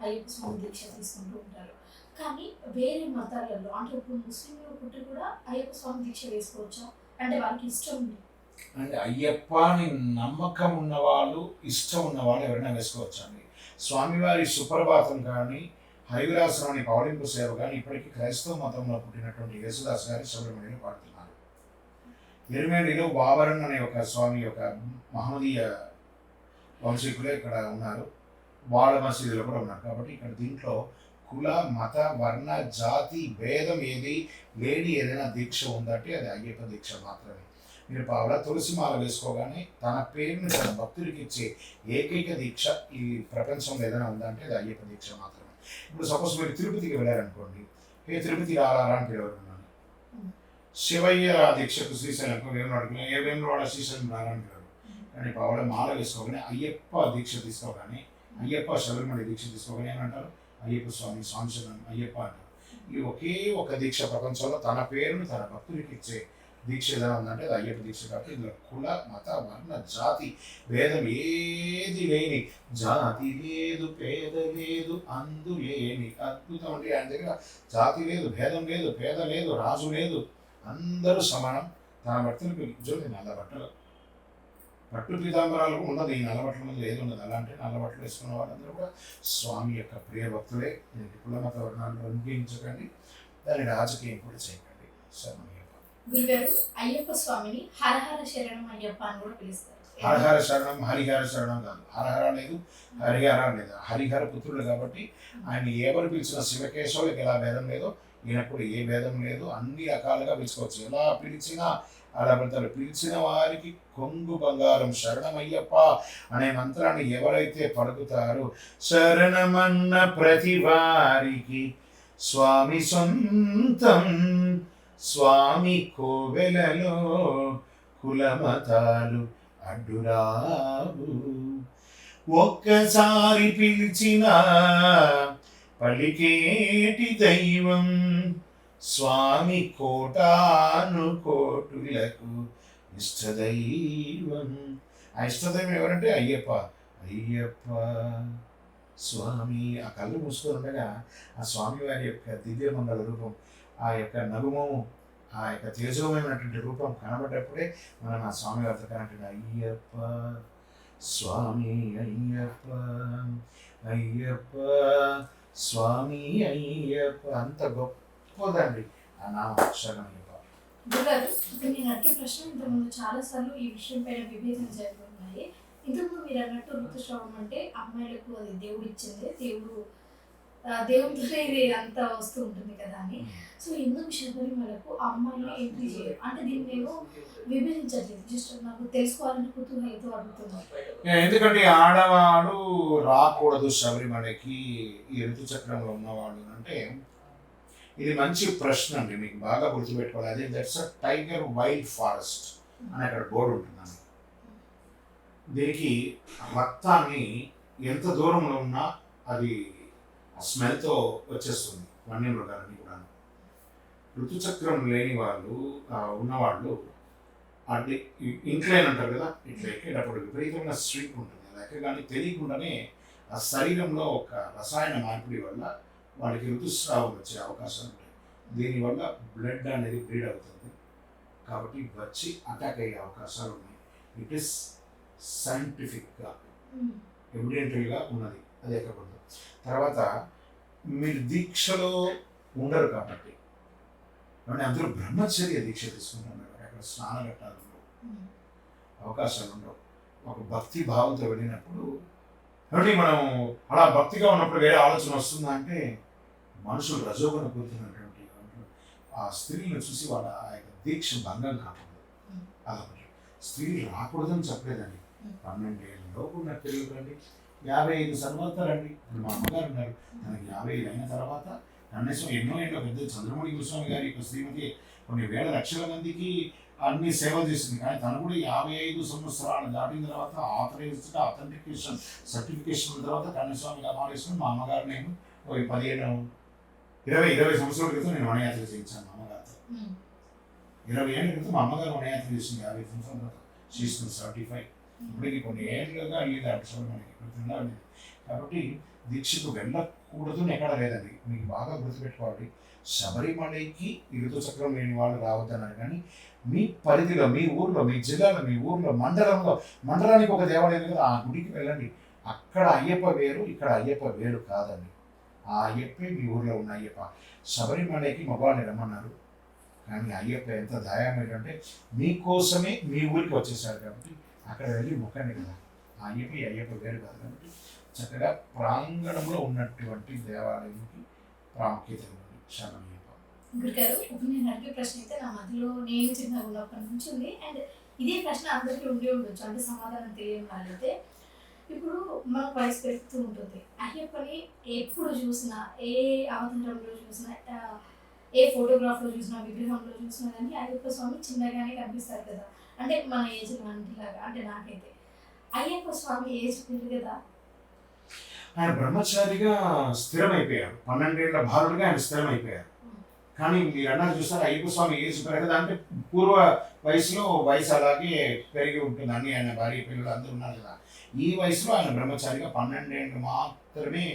అయ్యప్ప స్వామి దీక్ష తీసుకుంటూ ఉంటారు. కానీ వేరే మతాలలో అంటే ఇప్పుడు ముస్లింలు పుట్టి కూడా అయ్యప్ప స్వామి దీక్ష వేసుకోవచ్చా? అంటే వాళ్ళకి ఇష్టం ఉంది. అంటే అయ్యప్ప అని నమ్మకం ఉన్నవాళ్ళు, ఇష్టం ఉన్నవాళ్ళు ఎవరైనా వేసుకోవచ్చండి. స్వామివారి సుప్రభాతం కానీ, హరివిలాసం అనే పౌలింపు సేవ కానీ ఇప్పటికీ క్రైస్తవ మతంలో పుట్టినటువంటి యేసుదాస్ గారి శబరిమలలో పాడుతున్నారు. ఎరుమేలిలో బాబరన్ అనే ఒక స్వామి యొక్క మహమ్మదీయ వంశీకులే ఇక్కడ ఉన్నారు, వాళ్ళ మసీదులో కూడా ఉన్నారు. కాబట్టి ఇక్కడ దీంట్లో కుల, మత, వర్ణ, జాతి భేదం ఏది లేని ఏదైనా దీక్ష ఉందంటే అది అయ్యప్ప దీక్ష మాత్రమే. మీరు పావుల తులసి మాల వేసుకోగానే తన పేరుని తన భక్తుడికి ఇచ్చే ఏకైక దీక్ష ఈ ప్రపంచంలో ఏదైనా ఉందంటే అది అయ్యప్ప దీక్ష మాత్రమే. ఇప్పుడు సపోజ్ మీరు తిరుపతికి వెళ్ళారనుకోండి, ఏ తిరుపతి రారా అని పిలవరున్నాను. శివయ్య దీక్షకు శ్రీశైలం వేములవాడ శ్రీశైలం రారా అని పిలవరు. కానీ పావుల మాల వేసుకోగానే అయ్యప్ప దీక్ష తీసుకోగానే, అయ్యప్ప శబరిమల దీక్ష తీసుకోగానే ఏమంటారు? అయ్యప్ప స్వామి స్వామి అయ్యప్ప అంటారు. ఈ ఒకే ఒక దీక్ష ప్రపంచంలో తన పేరును తన భక్తుడికి ఇచ్చే దీక్ష ఏదైనా ఉందంటే అది అయ్యప్ప దీక్ష. కాబట్టి ఇందులో కుల, మత, వర్ణ, జాతి భేదం ఏది లేని, జాతి లేదు పేద లేదు అందు లేని అద్భుతం. అంటే ఆయన దగ్గర జాతి లేదు, భేదం లేదు, పేద లేదు, రాజు లేదు, అందరూ సమానం. తన భక్తులకు చూడండి నల్ల బట్టలు, పట్టు పీతాంబరాలకు ఉన్నది, ఈ నల్లబట్టల మీద ఏది ఉన్నది. అలాంటి నల్లబట్టలు వేసుకున్న వాళ్ళందరూ కూడా స్వామి యొక్క ప్రియ భక్తులే. దీనికి కుల మత వర్ణాలను రంగించకండి, దాన్ని రాజకీయం కూడా చేయకండి. శరణమయ్యప్ప. గురుగారు అయ్యప్ప స్వామిని హరహర శరణం అయ్యప్ప అని కూడా పిలుస్తారు. హరహర శరణం, హరిహర శరణం కాదు. హరహర లేదు, హరిహర లేదు. హరిహర పుత్రుడు కాబట్టి ఆయన ఎవరు పిలిచిన శివకేశవులకు ఎలా భేదం లేదో ఈయనప్పుడు ఏ భేదం లేదు, అన్ని రకాలుగా పిలుచుకోవచ్చు. ఎలా పిలిచినా అలా పెడతారు. పిలిచిన వారికి కొంగు బంగారం శరణమయ్యప్ప అనే మంత్రాన్ని ఎవరైతే పలుకుతారో, శరణమన్న ప్రతి వారికి స్వామి సొంతం, స్వామి కోవెలలో కులమతాలు అడ్డురావు, ఒక్కసారి పిలిచిన పలికేటి దైవం, స్వామి కోటాను కోటులకు ఇష్టదైవం. ఆ ఇష్టదైవం ఎవరంటే అయ్యప్ప. అయ్యప్ప స్వామి ఆ కళ్ళు మూసుకొని ఉండగా ఆ స్వామి వారి యొక్క దివ్యమంగళ రూపం, ఆ యొక్క నగుమము, ఆ యొక్క తేజోమయమైనటువంటి రూపం కనబడ్డప్పుడే మనం ఆ స్వామి వారితో కనెక్ట్. అయ్యప్ప స్వామి అయ్యప్ప, అయ్యప్ప స్వామి అయ్యప్ప. అంత గొప్పదండి ఆ నామం శరణమయ్యప్ప. గురుగారు ఇప్పుడు నేను అడిగే ప్రశ్న ఇంతకుముందు చాలాసార్లు ఈ విషయం పైన విభేదన జరుగుతున్నాయి. ఇంతకుముందు మీరు అన్నట్టు ఋతుస్రావం అంటే అమ్మాయిలకు అది దేవుడు ఇచ్చింది, దేవుడితోనే ఇది అంతా వస్తూ ఉంటుంది కదా అని. సో ఎందుకు శబరిమలకు అమ్మాయిని ఎంట్రీ చేయరు అంటే దీన్ని నేను విభజించట్లేదు, జస్ట్ నాకు తెలుసుకోవాలని కుతూహలంతో అడుగుతున్నాను. ఎందుకంటే ఆడవాడు రాకూడదు శబరిమలకి ఈ ఋతుచక్రంలో ఉన్నవాడు అంటే ఇది మంచి ప్రశ్న అండి, మీకు బాగా గుర్తుపెట్టుకోవాలి. అదే that's a tiger wild forest అని అక్కడ బోర్డు ఉంటుందండి. దీనికి రక్తాన్ని ఎంత దూరంలో ఉన్నా అది స్మెల్తో వచ్చేస్తుంది వన్యమృగాలన్నీ కూడా. ఋతుచక్రం లేని వాళ్ళు ఉన్నవాళ్ళు అంటే ఇంక్లైన్ అంటారు కదా, ఇట్లా ఎక్కేటప్పుడు విపరీతమైన స్ట్రీక్ ఉంటుంది. అలా ఎక్కగానే తెలియకుండానే ఆ శరీరంలో ఒక రసాయన మార్పిడి వల్ల వాళ్ళకి ఋతుస్రావం వచ్చే అవకాశం ఉంటాయి. దీనివల్ల బ్లడ్ అనేది బ్లీడ్ అవుతుంది, కాబట్టి వచ్చి అటాక్ అయ్యే అవకాశాలు ఉన్నాయి. ఇట్ ఈస్ సైంటిఫిక్గా ఎవిడెంటరీగా ఉన్నది. అది ఎక్కకూడదు. తర్వాత మీరు దీక్షలో ఉండరు కాబట్టి అందరూ బ్రహ్మచర్య దీక్ష తీసుకుంటున్నారు. అక్కడ స్నానఘట్టాలు ఉండవు, అవకాశాలు ఉండవు. ఒక భక్తి భావంతో వెళ్ళినప్పుడు కాబట్టి మనం అలా భక్తిగా ఉన్నప్పుడు వేరే ఆలోచన వస్తుందా అంటే మనుషులు రజోగుణ కూర్చున్నటువంటి ఆ స్త్రీలను చూసి వాళ్ళ ఆ యొక్క దీక్ష భంగం కాకూడదు. అలా స్త్రీలు రాకూడదని చెప్పలేదండి. 12 ఏళ్ళలోపు ఉన్న పిల్లలండి 55 సంవత్సరాలండి. ఇప్పుడు మా అమ్మగారు ఉన్నారు, తనకి 55 అయిన తర్వాత కనీసం ఎన్నో ఏళ్ళ పెద్ద చంద్రమౌళి గోస్వామి గారి యొక్క శ్రీమతి కొన్ని వేల లక్షల మందికి అన్ని సేవలు చేసింది. కానీ తను కూడా 55 సంవత్సరాలు దాటిన తర్వాత ఆథరైజ్డ్ అథెంటికేషన్ సర్టిఫికేషన్ తర్వాత కన్యస్వామిగా మారేసుకుని మా అమ్మగారు నేను 20 సంవత్సరాల క్రితం నేను వనయాత్ర చేయించాను మా అమ్మగారితో. 20 ఏళ్ళ క్రితం మా అమ్మగారు వినాయకుడు చేసింది 50 సంవత్సరాల తర్వాత చేస్తుంది 75. ఇప్పటికి కొన్ని ఏళ్ళుగా వెళ్ళింది అటు మనకి గుర్తుందా వెళ్ళింది. కాబట్టి దీక్షకు వెళ్ళకూడదు అని ఎక్కడ లేదండి. మీకు బాగా గుర్తుపెట్టుకోవాలి, శబరిమలైకి ఈ ఋతుచక్రం లేని వాళ్ళు రావద్దన్నారు. కానీ మీ పరిధిలో, మీ ఊర్లో, మీ జిల్లాలో, మీ ఊర్లో, మండలానికి ఒక దేవాలయం కదా, ఆ గుడికి వెళ్ళండి. అక్కడ అయ్యప్ప వేరు, ఇక్కడ అయ్యప్ప వేరు కాదండి. ఆ అయ్యప్పే మీ ఊర్లో ఉన్న అయ్యప్ప. శబరిమలైకి మగవాళ్ళని రమ్మన్నారు, కానీ అయ్యప్ప ఎంత దయామయుడు అంటే మీకోసమే మీ ఊరికి వచ్చేసాడు. కాబట్టి అక్కడ వెళ్ళి మొక్కండి కదా. ఆ అయ్యప్ప ఈ అయ్యప్ప వేరు కాదు. కాబట్టి చక్కగా ప్రాంగణంలో ఉన్నటువంటి దేవాలయానికి ప్రాముఖ్యత ఉంది శబరి అయ్యప్ప. గురుగారు, ఇప్పుడు నేను అడిగే ప్రశ్న అయితే నా మధ్యలో నేను చిన్నగా ఉన్నప్పటి నుంచి ఉంది. అండ్ ఇదే ప్రశ్న అందరికీ ఉండి ఉండొచ్చు, అంటే సమాధానం తెలియని వాళ్ళైతే. ఇప్పుడు మనకు వయసు పెరుగుతూ ఉంటుంది. అయ్యప్పని ఎప్పుడు చూసినా, ఏ అవతారంలో చూసినా, ఏ ఫోటోగ్రాఫ్లో చూసినా, విగ్రహంలో చూసినా కానీ అయ్యప్ప స్వామి చిన్నగానే కనిపిస్తారు కదా. అంటే మన ఏజ్ లాంటిలాగా. అంటే నాకైతే అయ్యప్ప స్వామి ఏజ్ పెరిగదా? ఆయన బ్రహ్మచారిగా స్థిరమైపోయారు. 12 ఏళ్ల బాలుడిగా ఆయన స్థిరమైపోయారు. కానీ మీరు అన్నారు చూస్తారు, అయ్యప్ప స్వామి ఏజ్ పెరగదు అంటే పూర్వ వయసులో వయసు అలాగే పెరిగి ఉంటుంది. అన్ని ఆయన భార్య పిల్లలు అందరూ ఉన్నారు కదా. ఈ వయసులో ఆయన బ్రహ్మచారిగా 12 ఏళ్ళు మాత్రమే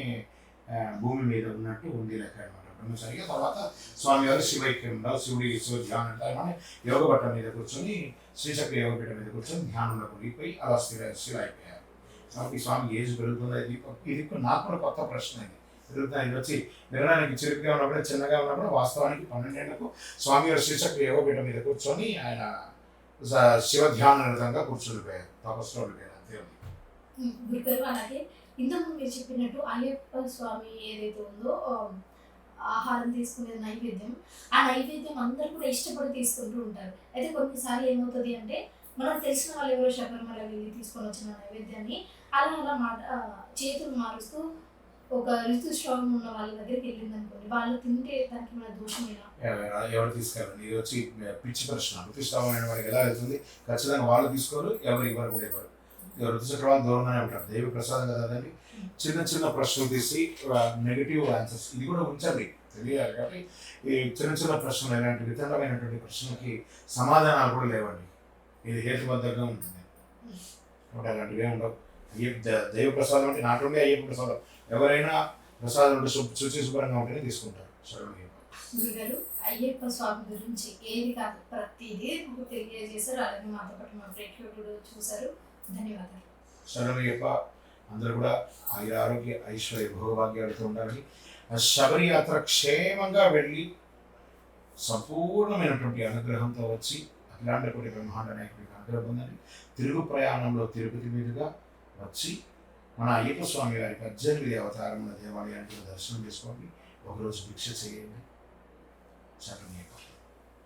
భూమి మీద ఉన్నట్టు ఉంది లెక్క అనమాట. బ్రహ్మచారిగా తర్వాత స్వామివారు శివైక్యంలో శివుడి ధ్యానం అంటే యోగ పట్టం మీద కూర్చొని, శ్రీచక్ర యోగ పీఠం మీద కూర్చొని ధ్యానంలో కూలిపోయి అలా స్థిర అయిపోయారు. కాబట్టి స్వామి ఏజ్ పెరుగుతుందా? ఇది నాకు కూడా కొత్త ప్రశ్న. ఇది పెరుగుతుంది. ఇది వచ్చి వినడానికి చిరుకుగా ఉన్నప్పుడు, చిన్నగా ఉన్నప్పుడు వాస్తవానికి 12 ఏళ్లకు స్వామివారు శ్రీచక్ర యోగ పీఠం మీద కూర్చొని ఆయన శివ ధ్యాన నిరతంగా కూర్చుండిపోయారు, తపస్సులో ఉండిపోయారు. అంతే ఉంది. గురుగారు, అలాగే ఇంతకుముందు మీరు చెప్పినట్టు అయ్యప్ప స్వామి ఏదైతే ఉందో ఆహారం తీసుకునేది నైవేద్యం. ఆ నైవేద్యం అందరూ కూడా ఇష్టపడి తీసుకుంటూ ఉంటారు. అయితే కొన్నిసార్లు ఏమవుతుంది అంటే, మనకు తెలిసిన వాళ్ళు ఎవరో శబరిమల వెళ్ళి తీసుకొని వచ్చిన నైవేద్యాన్ని అలా చేతులు మారుస్తూ ఒక ఋతుస్రావం ఉన్న వాళ్ళ దగ్గరికి వెళ్ళింది అనుకోండి, వాళ్ళు తింటే దానికి మన దోషమేనా? ఎవరు తీసుకెళ్ళండి? ఇది వచ్చి పిచ్చి ప్రశ్న. ఋతుస్రావం అయిన వాడికి ఎలా వెళ్తుంది? ఖచ్చితంగా వాళ్ళు తీసుకోరు, ఎవరు ఇవ్వరు కూడా ఇవ్వరు. ఋతుచక్రవాలు దూరంగానే ఉంటారు. దైవ ప్రసాదం కదా అదండి. చిన్న చిన్న ప్రశ్నలు తీసి నెగిటివ్ ఆన్సర్స్ ఇది కూడా ఉంచండి, తెలియాలి. కాబట్టి ఈ చిన్న చిన్న ప్రశ్నలు, ఇలాంటి వితండమైనటువంటి ప్రశ్నలకి సమాధానాలు కూడా లేవండి. ఇది హేతుబద్ధంగా ఉంటుంది. కాబట్టి అలాంటివే ఉండవు. దైవ ప్రసాదం అంటే నాటుండే అయ్యప్ప ప్రసాదం. ఎవరైనా ప్రసాదం ఉంటే శుచి శుభ్రంగా ఉంటేనే తీసుకుంటారు. గురుగారు, అయ్యప్ప స్వామి గురించి ఏది కాదు ప్రతిదీ తెలియజేశారు. అలాగే మాతో పాటు మా ప్రేక్షకులు చూశారు. ధన్యవాదాలు. శరణయ్యప్ప. అందరూ కూడా ఆరోగ్య ఐశ్వర్య భోగభాగ్యాలతో ఉండాలని, శబరి యాత్ర క్షేమంగా వెళ్ళి సంపూర్ణమైనటువంటి అనుగ్రహంతో వచ్చి అఖిలాండకోటి బ్రహ్మాండ నాయకుడికి అనుగ్రహం ఉందని, తిరుగు ప్రయాణంలో తిరుపతి మీదుగా వచ్చి మన అయ్యప్ప స్వామి వారికి 18 అవతారముల దేవాలయానికి దర్శనం చేసుకోండి. ఒకరోజు భిక్ష చేయండి. శరణయ్యప్ప.